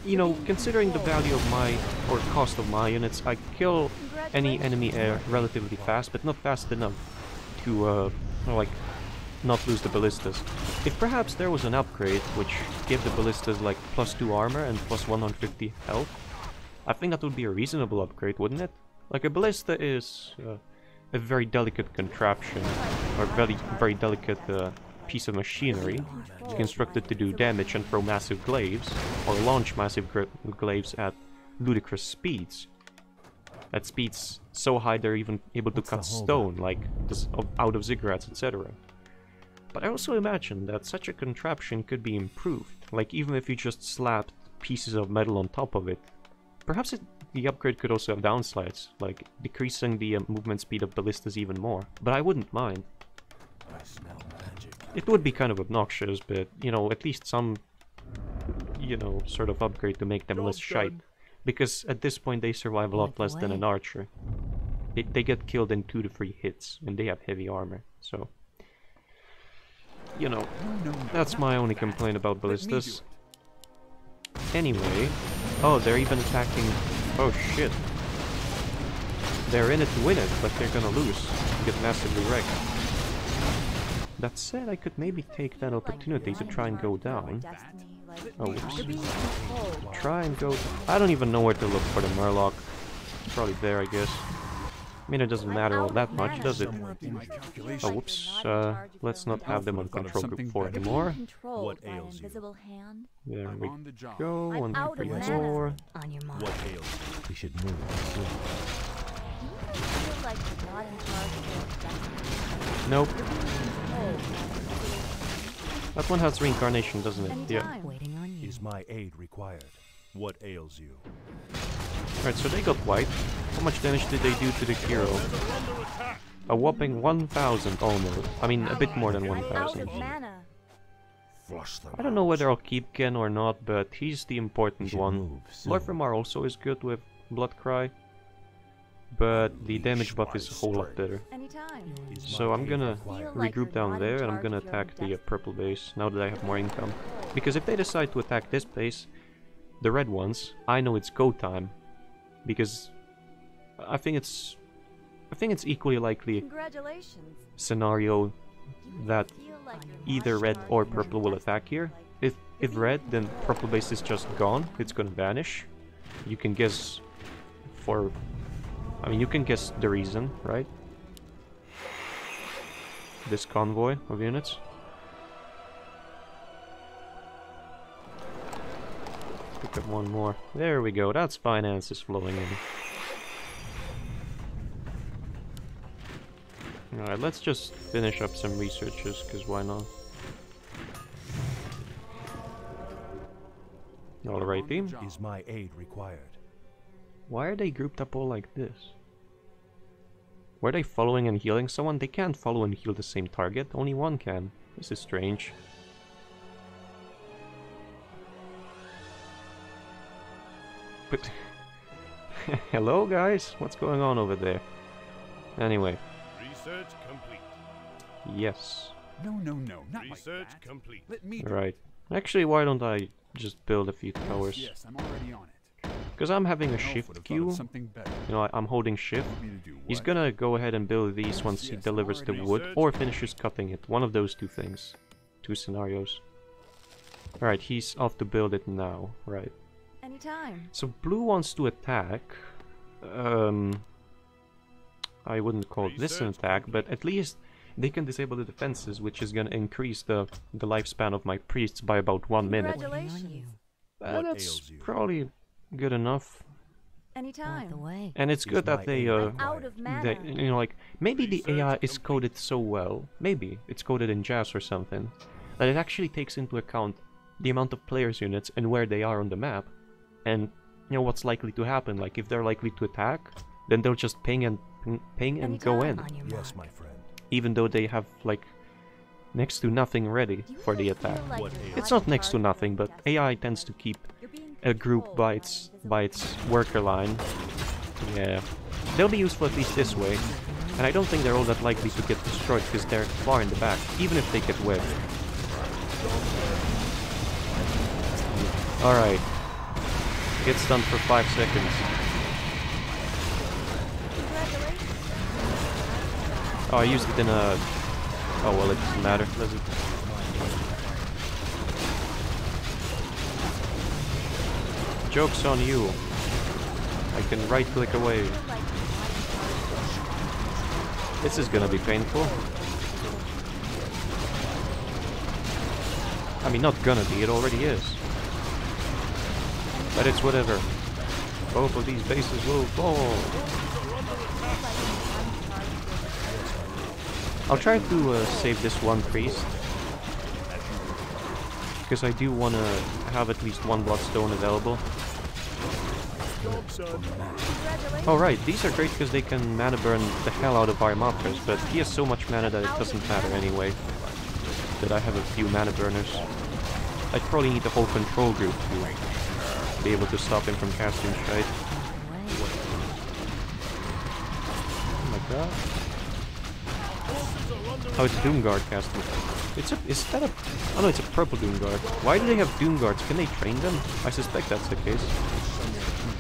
You know, considering the value of my... or cost of my units, I kill any enemy air relatively fast, but not fast enough to, like, not lose the ballistas. If perhaps there was an upgrade which gave the ballistas like +2 armor and plus 150 health, I think that would be a reasonable upgrade, wouldn't it? Like, a ballista is a very delicate contraption, or very delicate piece of machinery. It's constructed to do damage and throw massive glaives, or launch massive glaives at ludicrous speeds. At speeds so high they're even able to cut stone, like out of ziggurats, etc. But I also imagine that such a contraption could be improved, like even if you just slapped pieces of metal on top of it. Perhaps the upgrade could also have downsides, like decreasing the movement speed of ballistas even more. But I wouldn't mind. I smell magic. It would be kind of obnoxious, but, you know, at least some, you know, sort of upgrade to make them less shite. Because at this point they survive a lot less than an archer. They get killed in 2 to 3 hits, and they have heavy armor, so... You know, that's my only complaint about ballistas. Anyway... Oh, they're even attacking... Oh shit. They're in it to win it, but they're gonna lose. Get massively wrecked. That said, I could maybe take that opportunity to try and go down. Oh, whoops. You're being controlled. Try and go... I don't even know where to look for the Murloc. It's probably there, I guess. I mean, it doesn't matter all that much, does it? Interrupting my calculations. Oh, whoops. Let's not have them on control group 4 You're being anymore. controlled What by an ails you? invisible hand. There I'm we on the job. go. I'm 1, out 2, of 3, mana. 4. On your mark. What ails We should move soon. Do you ever feel like you're not in charge of your own destiny? Nope. You're being controlled by an invisible hand. That one has reincarnation, doesn't it? Yeah. Anytime. Waiting on you. Is my aid required? What ails you? Alright, so they got wiped. How much damage did they do to the hero? A whopping 1,000 almost. I mean, a bit more than I'm out 1,000. of mana. Flush them I don't know whether I'll keep Ken or not, but he's the important should one. move soon. Lorfremar also is good with Blood Cry, but the damage buff is a whole lot better. Anytime. Is So my I'm aid gonna required? Like regroup you're down not in there and I'm charge gonna of your attack the destiny. purple base now that I have more income. Because if they decide to attack this base, the red ones, I know it's go time. Because I think it's equally likely Congratulations. scenario that Feel like you're either not red charged or of your purple will destiny. attack here. If red, then purple base is just gone. It's gonna vanish. You can guess for... I mean, you can guess the reason, right? This convoy of units. Pick up one more. There we go. That's finances flowing in. Alright, let's just finish up some researches, because why not? Alrighty. Is my aid required? Why are they grouped up all like this? Were they following and healing someone? They can't follow and heal the same target. Only one can. This is strange. But... Hello, guys? What's going on over there? Anyway. Research complete. Yes. No, not like Research that. complete. Let me do Right. Actually, why don't I just build a few towers? Yes, I'm already on it. Because I'm having a Elf would shift have thought of queue. something better. You know, I'm holding shift. Want me to do He's what? gonna go ahead and build these once he Yes, delivers the already. wood or finishes cutting it. One of those two things. Two scenarios. Alright, he's off to build it now. Right. Anytime. So blue wants to attack. I wouldn't call this an attack, but at least they can disable the defenses, which is gonna increase the lifespan of my priests by about 1 minute. Waiting on you. Congratulations. What That's ails you? probably good enough. Light Anytime. the way. And it's Is good my that they aid I'm out of mana. They, you know, like, maybe the AI Research is complete. coded so well, maybe it's coded in Jazz or something, that it actually takes into account the amount of players units and where they are on the map, and, you know, what's likely to happen. Like, if they're likely to attack, then they'll just ping and go in, Anytime. On your Yes, mark. my friend. even though they have, like, next to nothing ready Do you for the ever feel attack. like What you're ails It's not not in next to charge of nothing, your but destiny? AI tends to keep You're being a group controlled by an its invisible worker line. Yeah, they'll be useful at least this way, and I don't think they're all that likely to get destroyed because they're far in the back, even if they get webbed. Alright, get stunned for 5 seconds. Congratulations. Oh, I used it in a... Oh well, it doesn't matter, does it? Joke's on you. I can right-click away. Feel like you're not in charge. This is gonna be painful. I mean, not gonna be, it already is. But it's whatever. Both of these bases will fall. I'll try to save this one priest. Because I do want to have at least one bloodstone available. Job, son. Congratulations. Oh right, these are great because they can mana burn the hell out of Armatras, but he has so much mana that it doesn't matter anyway. That I have a few mana burners. I'd probably need the whole control group to be able to stop him from casting shite. Oh my god. Oh, it's Doomguard casting. Is that a... Oh no, it's a purple Doomguard. Why do they have Doomguards? Can they train them? I suspect that's the case.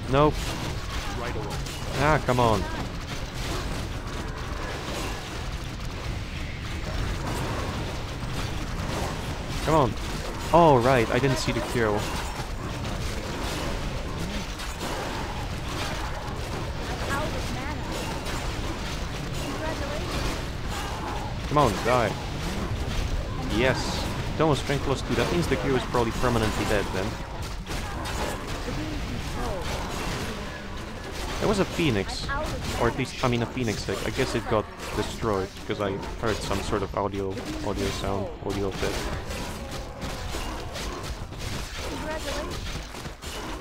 Nope. Right away. Ah, come on. Come on. Oh, right, I didn't see the kill. Out of mana. Congratulations. Come on, die. Yes. Don't strength plus 2. That means the hero is probably permanently dead then. You're being controlled. There was a phoenix. Out of Or at mana. least, I mean a phoenix egg. I guess it got destroyed because I heard some sort of audio sound, audio bit.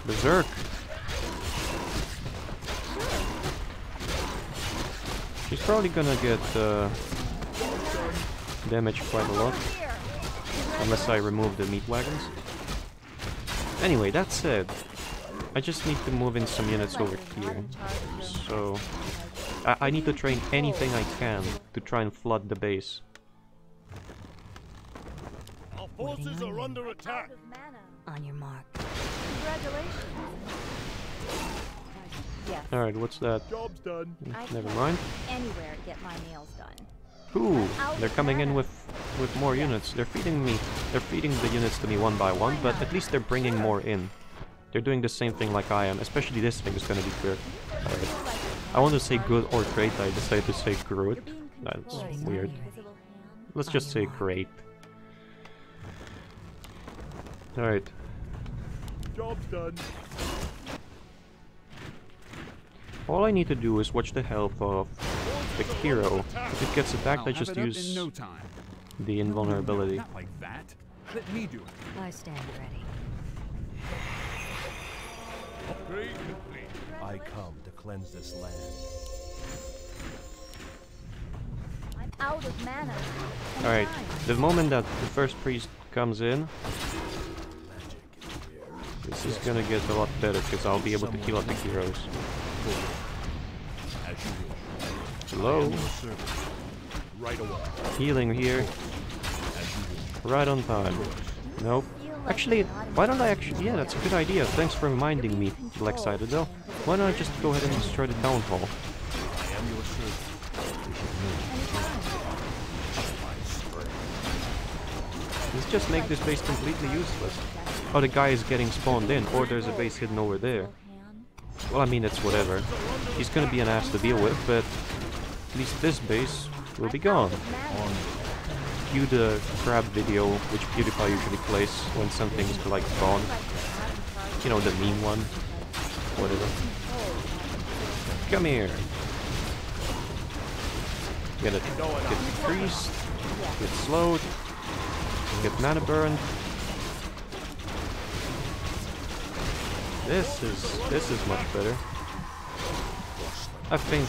Berserk. She's probably gonna get damaged quite a lot. Unless I remove the meat wagons. Anyway, that said, I just need to move in some units over here. So I need to train anything I can to try and flood the base. Our forces are under attack. Out of mana. On your mark. Congratulations. Yes. Alright, what's that? Job's done. I Never can't mind. anywhere to get my nails done. Ooh, they're coming in with more units. They're feeding the units to me one by one, but at least they're bringing more in. They're doing the same thing like I am, especially this thing is gonna be good. Alright. I want to say good or great, I decided to say good. That's weird. Let's just say great. Alright. Job's done. All I need to do is watch the health of the hero. If it gets attacked, I'll I have just it up use in no time. the invulnerability. Not like that. Let me do it. I stand ready. Upgrade complete. I come to cleanse this land. I'm out of mana. Alright, Anytime. the moment that the first priest comes in, this is gonna get a lot better because I'll be able to heal out the heroes. As you wish. Hello? Your service. Right away. Healing here, As you wish. right on time. Nope. Actually, why don't I actually... Yeah, that's a good idea. Thanks for reminding me, Black Citadel. Why don't I just go ahead and destroy the Town Hall? I am your servant. Let's just make this base completely useless. Oh, the guy is getting spawned in, or there's a base hidden over there. Well, I mean, it's whatever. He's gonna be an ass to deal with, but at least this base will be gone. Cue the crab video, which PewDiePie usually plays when something's like gone. You know, the meme one. Whatever. Come here. Get decreased, get slowed, get mana burned. This is much better. I think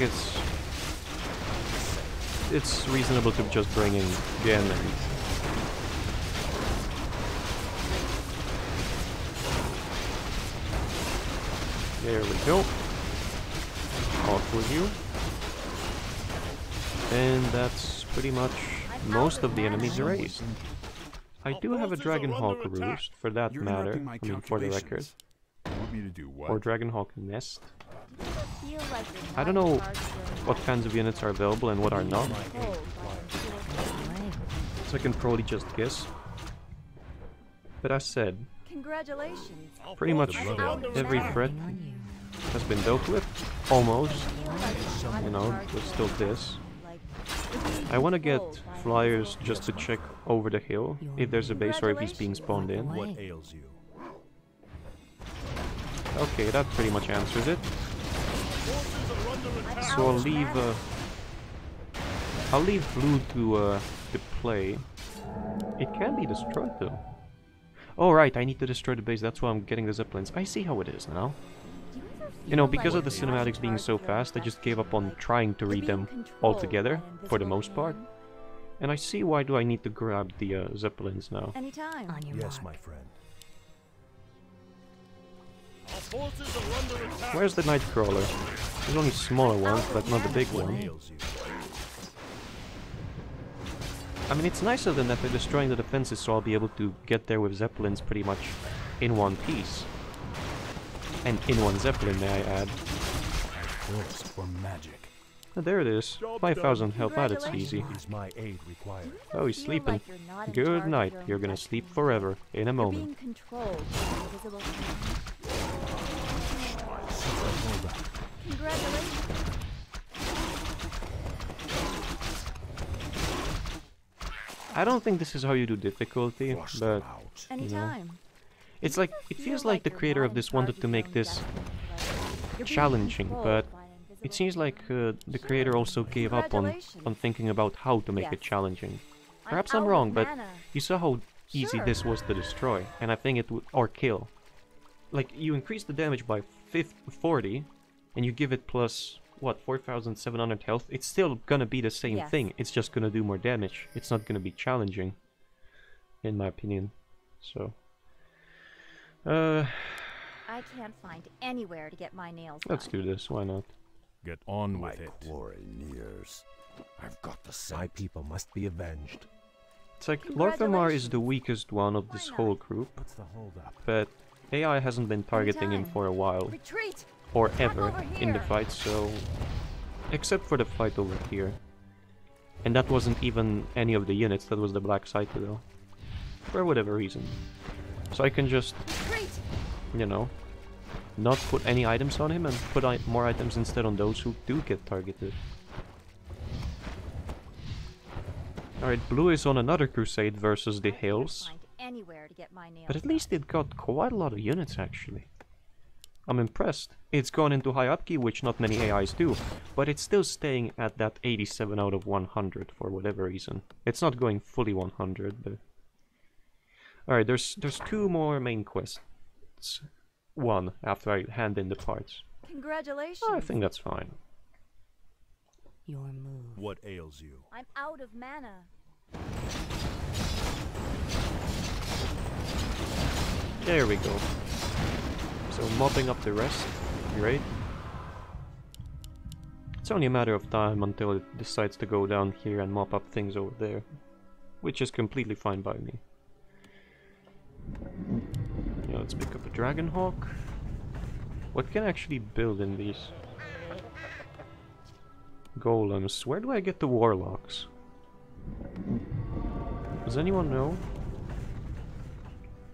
it's reasonable to just bring in Gen and there we go. Off with you. And that's pretty much most of the enemies erased. I do have a Dragonhawk roost, for that You're matter, interrupting my I mean for the record. calculations. You want me to do what? Or Dragonhawk nest. Feel like you're I don't not know in charge of your what life. kinds of units are available and what are not, Controlled by invisible hands. so I can probably just guess. But as said, Congratulations. Our pretty much forces are under every attack. threat On you. has been dealt with. Almost. Feel like you're not You in know, charge there's of still your this. life. Like, you're being I want to get controlled by flyers invisible just to hands. check over the hill if there's a base or if he's being spawned in. What Away. ails you? Okay, that pretty much answers it. Forces are under attack. So I'll leave blue to play. It can be destroyed though. Oh right, I need to destroy the base. That's why I'm getting the zeppelins. I see how it is now. Do you ever You know, feel because like of the you're not in cinematics being charge so of your fast, I life? just gave up on trying to You're read being them controlled altogether by for the invisible most part. hand. And I see why do I need to grab the zeppelins now. Anytime. On your Yes, mark. my friend. Our forces are under attack. Where's the Nightcrawler? There's only smaller ones, but not the big What one. ails you? I mean, it's nicer than that they're destroying the defenses, so I'll be able to get there with zeppelins pretty much in one piece. And in one zeppelin, may I add. Thirst for magic. Oh, there it is. 5,000 health, that's easy. Is my aid required? Oh, he's Feel sleeping. like you're not in Good charge of night. your own You're gonna destiny. sleep forever, in a You're moment. being controlled by invisible hands. Hold on. Congratulations. I don't think this is how you do difficulty, Flush but them out. Anytime. it's like, it feels like the creator of this wanted to make this challenging, but it seems like the creator also gave up on thinking about how to make it Yes. challenging. Perhaps I'm wrong, but you saw how easy this was to destroy, and I think it would, or kill. like, you increase the damage by 40, and you give it plus, what, 4,700 health, it's still gonna be the same Yes. thing. It's just gonna do more damage. It's not gonna be challenging, in my opinion. So, I can't find anywhere to get my nails let's done. do this. Why not? Get on My with it. glory nears. I've got the My scent. people must be avenged. It's like, Lorthamar is the weakest one of this Why whole not? group, What's the holdup? but AI hasn't been targeting him Anytime. for a while, Retreat! or Back ever, over in the here. fight, so... Except for the fight over here. And that wasn't even any of the units, that was the Black Citadel. For whatever reason. So I can just, Retreat! you know, not put any items on him and put more items instead on those who do get targeted. Alright, blue is on another crusade versus the I can't Hills, find anywhere to get my nails but at done. least it got quite a lot of units actually. I'm impressed. It's gone into high upkeep, which not many AIs do, but it's still staying at that 87 out of 100 for whatever reason. It's not going fully 100, but... Alright, there's 2 more main quests. One, after I hand in the parts. Congratulations! I think that's fine. Your move. What ails you? I'm out of mana. There we go. So mopping up the rest. Great. It's only a matter of time until it decides to go down here and mop up things over there. Which is completely fine by me. Yeah, let's pick up a Dragon Hawk. What can I actually build in these? Golems. Where do I get the Warlocks? Does anyone know?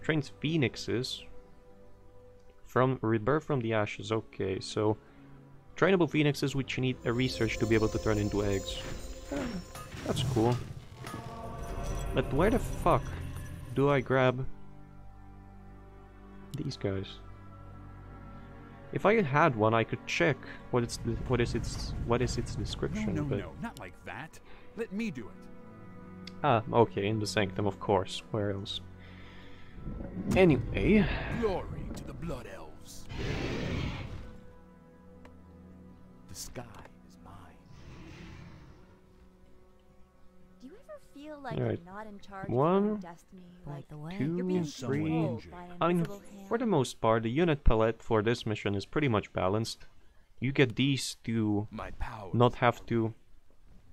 Trains Phoenixes. From Rebirth from the Ashes. Okay, so... Trainable Phoenixes which you need a research to be able to turn into eggs. That's cool. But where the fuck do I grab these guys? If I had one, I could check what is its description. No, but not like that. Let me do it. ah, okay, in the Sanctum, of course. Where else? Anyway, Glory to the Blood Elves. The sky is mine. Do you ever feel like Alright. you're not in charge of your One, own destiny? Light Like the way. you're 2, being 3. controlled by an I mean, invisible hand? for the most part, the unit palette for this mission is pretty much balanced. You get these to My power. not have to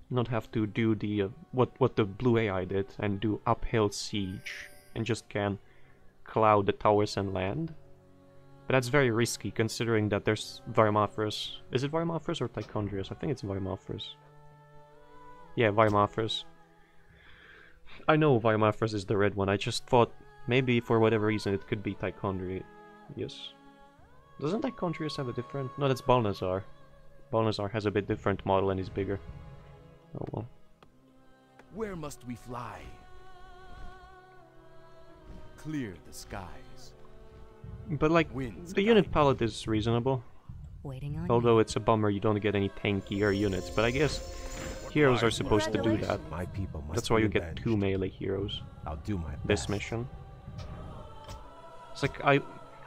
do the what the blue AI did and do uphill siege and just can cloud the towers and land. But that's very risky considering that there's Varimophorus. Is it Varimophorus or Tichondrius? I think it's Varimophorus. Yeah, Varimophorus. I know Varimophorus is the red one. I just thought maybe for whatever reason it could be Tichondrius. Yes. Doesn't Tichondrius have a different? No, that's Balnazar. Balnazar has a bit different model and is bigger. Oh well. Where must we fly? Clear the skies. But like, Winds the unit palette is reasonable. Waiting on Although you. it's a bummer you don't get any tankier units. But I guess heroes are supposed to do that. My people must That's why be you get avenged. 2 melee heroes I'll do my best. this mission. It's like, I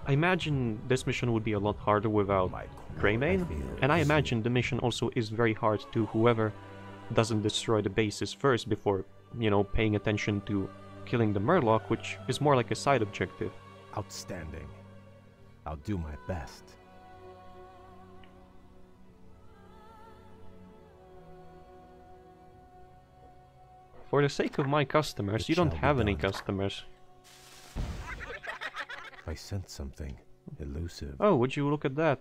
imagine this mission would be a lot harder without My Greymane. And I imagine the mission also is very hard to whoever doesn't destroy the bases first before, you know, paying attention to killing the Murloc, which is more like a side objective. Outstanding. I'll do my best. For the sake of my customers, It you don't shall be have any done. customers. I sense something elusive. Oh, would you look at that?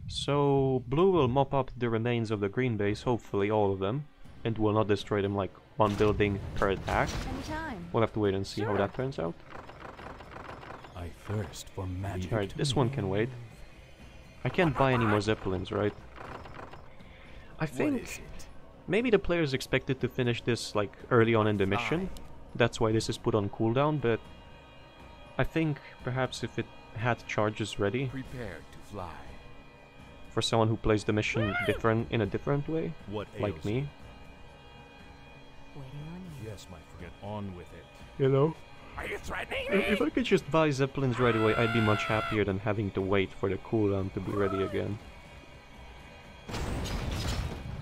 So, blue will mop up the remains of the green base, hopefully all of them, and will not destroy them like one building per attack. Anytime. We'll have to wait and see how Sure. that turns out. I thirst for magic. Alright, this one can wait. I can't buy any more Zeppelins, right? I What think is it? maybe the players expected to finish this like early on in the mission. That's why this is put on cooldown, but I think perhaps if it had charges ready Prepare to fly. for someone who plays the mission in a different way, What like ails me. Waiting on you. Yes, my friend. Get on with it. You know? Are you threatening If I could just buy Zeppelins right away, I'd be much happier than having to wait for the cooldown to be ready again.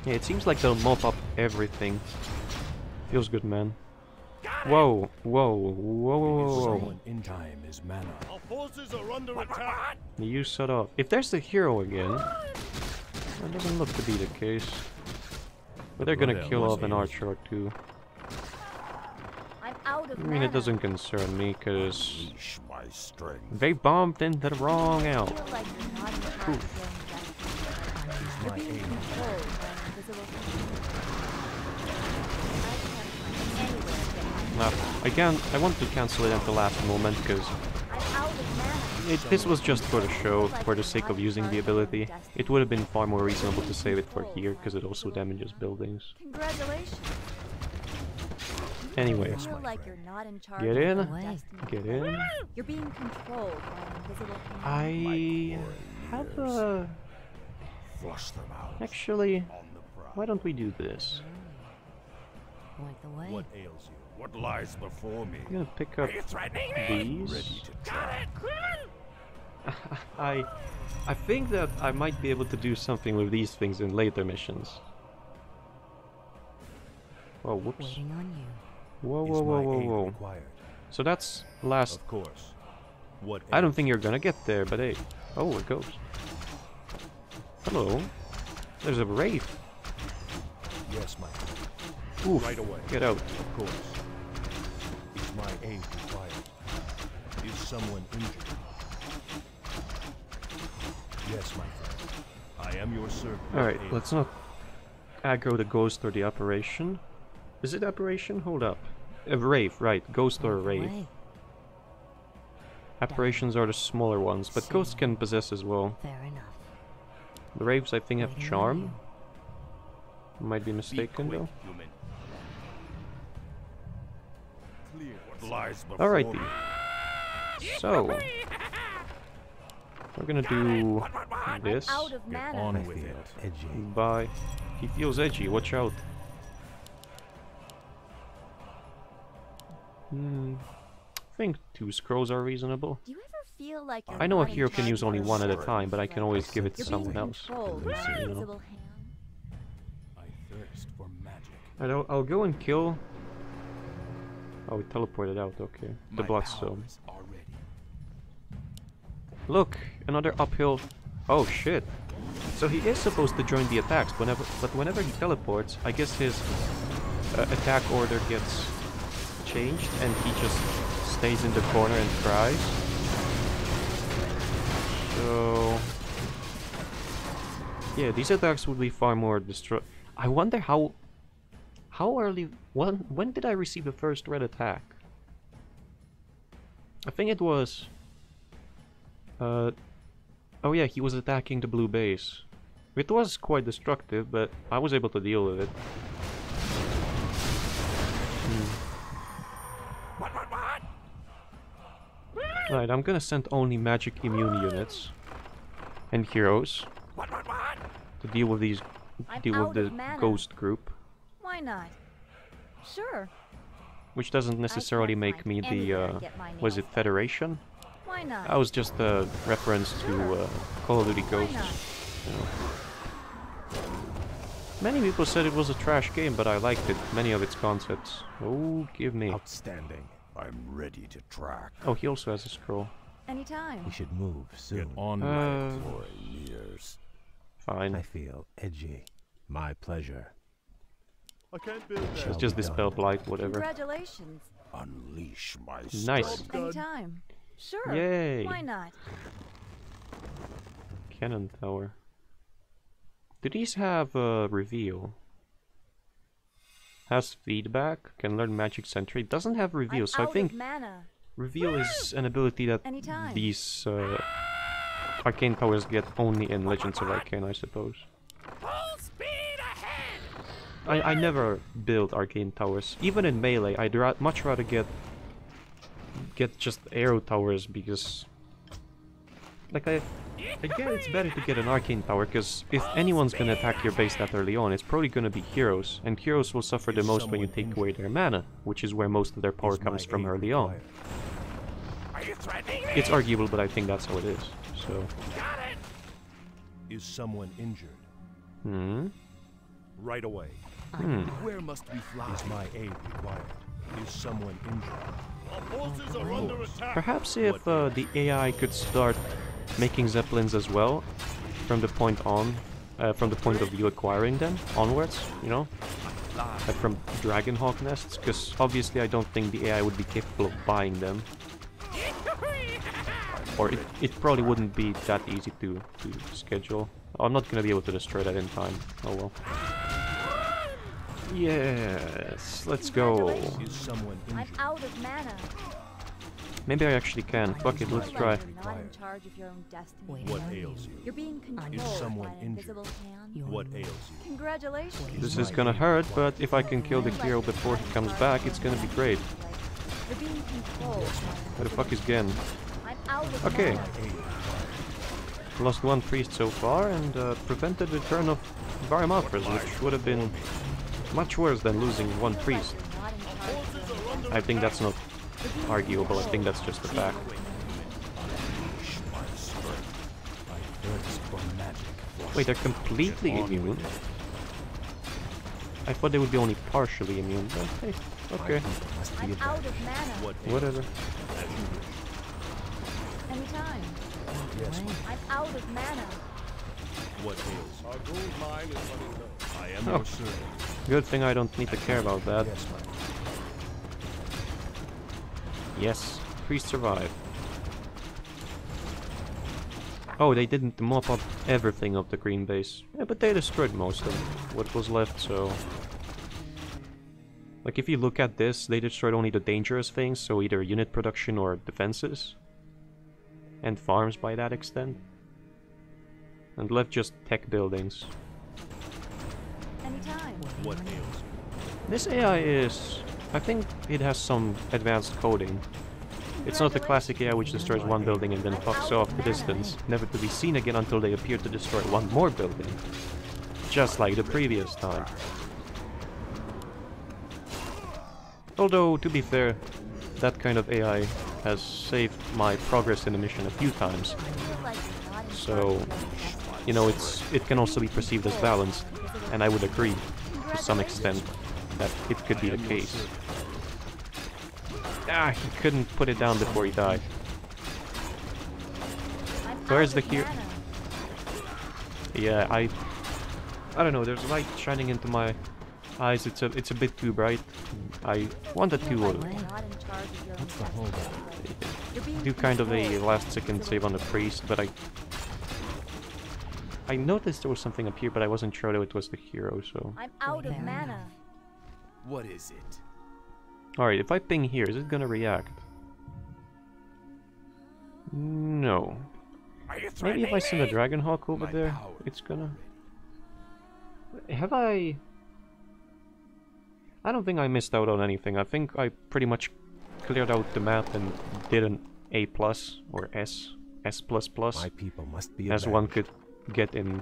Yeah, it seems like they'll mop up everything. Feels good, man. Whoa, whoa, whoa, whoa, whoa, whoa. In time is mana. Our forces are under attack. You shut off. If there's the hero again, that doesn't look to be the case. But they're gonna kill off an archer or two. I'm out of I mean, mana. it doesn't concern me, cause Unleash my strength. they bombed in the wrong I out. feel like you're not in charge of your own destiny. You're being controlled by an invisible hand. I can't find anywhere to get my I want to cancel it at the last moment, because I'm out of mana. this was just for the show, for the sake of using the ability. It would have been far more reasonable to save it for here, because it also damages buildings. Congratulations. Anyway, You feel like you're not in charge Get of in. your own destiny. get in. You're being controlled by an invisible hand. I have a... Flush them out. Actually, On the prowl. why don't we do this? Point the way. What ails you? What lies before me? I'm gonna pick up Threatening me? these. Ready to try. I think that I might be able to do something with these things in later missions. Oh, whoops. Waiting on you. Whoa, Is whoa, whoa, my whoa, aid whoa. required? So that's last... Of course. What I don't ails think you're gonna get there, but hey. Oh, it goes. Hello. There's a wraith. you? Yes, my friend. Oof. Right away. Get out. Of course. Is my aid required? Is someone injured? Yes, my friend. I am your servant. Alright, Aid. let's not aggro the ghost or the apparition. Is it apparition? Hold up. A wraith, right. Ghost or a wraith. Way. Apparitions are the smaller ones, but ghosts can possess as well. Fair enough. The wraiths, I think, have Waiting on charm. Might be Be mistaken, quick, though. human. Clear what lies before Alrighty. me. So, we're gonna do this. Out of Get mana. on I with feel it. edgy. Bye. He feels edgy, watch out. I think 2 scrolls are reasonable. Do you ever feel like you're I know a not in hero can charge use of only your one at a own time, but I can always give it to You're being someone else. controlled by an You know. invisible hand. I thirst for magic. Alright, I'll go and kill... Oh, it teleported out, okay. The My Bloodstone. powers are ready. Look, another uphill... Oh shit. So he is supposed to join the attacks, but whenever he teleports, I guess his attack order gets changed and he just stays in the corner and cries. So... Yeah, these attacks would be far more destroy... I wonder how early... When did I receive the first red attack? I think it was... Oh yeah, he was attacking the blue base. It was quite destructive, but I was able to deal with it. Right, I'm gonna send only magic immune units and heroes to deal with these, I'm deal with out the of mana. ghost group, Why not? Sure. which doesn't necessarily can't make find me the anywhere to get my was it nails. Federation? Why not? That was just a reference to Call of Duty Why Ghosts. not? You know. Many people said it was a trash game, but I liked it. Many of its concepts. Oh, give me. Outstanding. I'm ready to track. Oh, he also has a scroll. Anytime. We should move soon. Get on Uh, with it. For years. Fine. I feel edgy. My pleasure. I can't build Let's that. just dispel blight, whatever. Congratulations. Unleash my Nice. strength. Anytime. Sure. Yay. Why not? Cannon tower. Do these have reveal? Has feedback, can learn magic sentry. Doesn't have reveal, I'm so I out think of mana. reveal is an ability that Anytime. these arcane towers get only in Legends of Arcane, I suppose. Full speed ahead. I never build arcane towers. Even in melee, I'd much rather get just arrow towers because like I get it's better to get an arcane power, because if anyone's gonna attack your base that early on, it's probably gonna be heroes, and heroes will suffer the most when you take away their mana, which is where most of their power comes from early on. It's arguable, but I think that's how it is. So. Is someone injured? Hmm. Right away. Where must we fly? Is my aid required? Is someone injured? Our forces are under attack. Perhaps if the AI could start making zeppelins as well, from the point on, from the point of you acquiring them onwards, you know, like from Dragonhawk nests, because obviously I don't think the AI would be capable of buying them, or it probably wouldn't be that easy to schedule. I'm not gonna be able to destroy that in time. Oh well. Yes, let's go. Is someone I'm injured? out of mana. Maybe I actually can. Fuck it, let's Feel try. like you're not in charge of your own destiny. What ails you? You're being controlled someone by an injured? invisible hand. What ails you? Congratulations. This is gonna hurt, but if I can kill the hero before he comes back, it's gonna be great. You're being controlled by an Where the fuck is Gen? I'm out of Okay. mana. Lost one priest so far, and prevented the return of Varimathras, which would have been much worse than losing one priest. You're not in charge of your own destiny. I think that's not arguable, I think that's just a fact. Wait, they're completely immune? I thought they would be only partially immune, but hey, okay, I'm out of mana. What whatever. Anytime. Yes. I'm out of mana. What ails Our gold mine is running low. you? I am Oh. your servant. Good thing I don't need to care about that. Yes, my Yes, priest survived. Oh, they didn't mop up everything of the green base. Yeah, but they destroyed most of what was left, so... Like, if you look at this, they destroyed only the dangerous things, so either unit production or defenses. And farms by that extent. And left just tech buildings. Anytime. What ails you? This AI is... I think it has some advanced coding. It's not the classic AI which destroys one building and then fucks off the distance, never to be seen again until they appear to destroy one more building. Just like the previous time. Although, to be fair, that kind of AI has saved my progress in the mission a few times. Feel like you're not in So, charge of your own destiny. you know, it can also be perceived as balanced, and I would agree, to some extent, that it could be the case. Ah, he couldn't put it down before he died. I'm Where's out the of hero? mana. Yeah, I don't know, there's light shining into my eyes, it's a bit too bright. I wanted Feel to like you're not in charge of your own destiny. You're being do kind of a controlled last second save on the priest, but I noticed there was something up here, but I wasn't sure that it was the hero, so... I'm out of mana. What is it? Alright, if I ping here, is it gonna react? No. Maybe if I send a Dragonhawk over My there, power. it's gonna... Have I... I don't think I missed out on anything. I think I pretty much cleared out the map and did an A+, or S++, My people must be as one could get in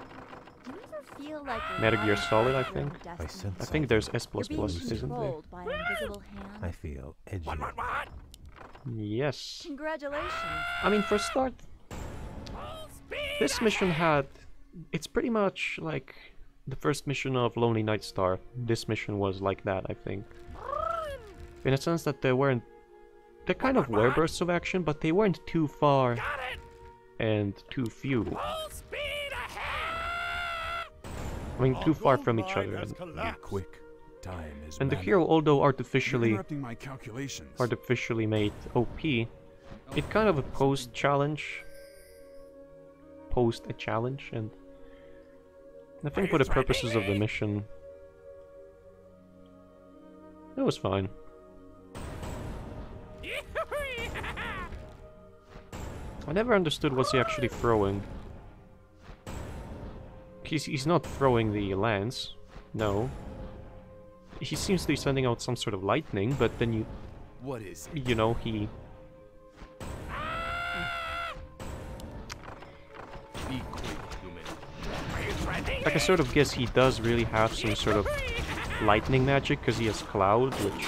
Do you ever feel like you're Metal not Gear in Solid, I charge of your own think. destiny? sense I think there's S++, You're being isn't there? controlled by an invisible hand. I feel edgy. Yes. Congratulations. I mean, for a start, this mission had... It's pretty much like the first mission of Lonely Night Star. This mission was like that, I think. In a sense that there weren't... There kind of were bursts of action, but they weren't too far and too few. I mean, too far from each other. Has And, collapsed. Quick. Time is and the mana. hero, although You're artificially interrupting my calculations. made OP, it kind of posed a challenge, and I think for the purposes of the mission, it was fine. I never understood what's he actually throwing. He's not throwing the lance, no. He seems to be sending out some sort of lightning, but then What is it? you know, he... Like, I sort of guess he does really have some sort of lightning magic, because he has Cloud, which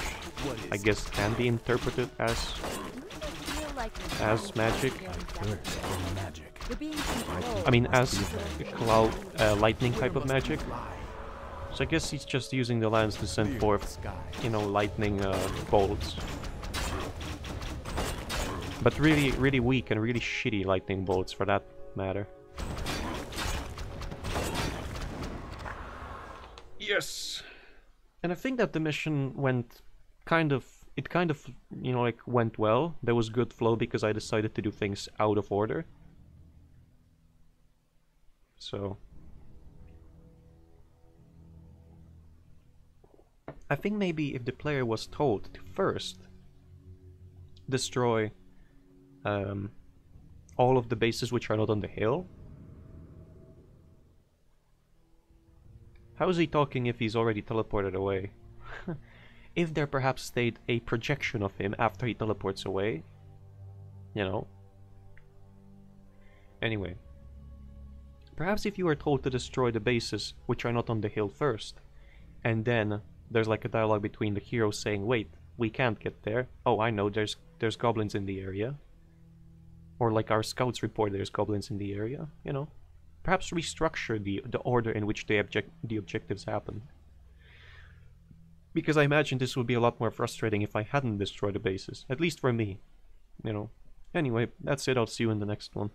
I guess can be interpreted as Feel like magic. Thirst for magic. you're being controlled. I mean, as Cloud, lightning type of magic. So I guess he's just using the lance to send forth, you know, lightning bolts. But really, really weak and really shitty lightning bolts, for that matter. Yes! And I think that the mission went it kind of, you know, like, went well. There was good flow because I decided to do things out of order. So I think maybe if the player was told to first destroy all of the bases which are not on the hill. How is he talking if he's already teleported away? If there perhaps stayed a projection of him after he teleports away, you know. Anyway, perhaps if you were told to destroy the bases which are not on the hill first, and then there's like a dialogue between the heroes saying, wait, we can't get there. Oh, I know, there's goblins in the area. Or like our scouts report there's goblins in the area, you know. Perhaps restructure the order in which the objectives happen. Because I imagine this would be a lot more frustrating if I hadn't destroyed the bases. At least for me, you know. Anyway, that's it. I'll see you in the next one.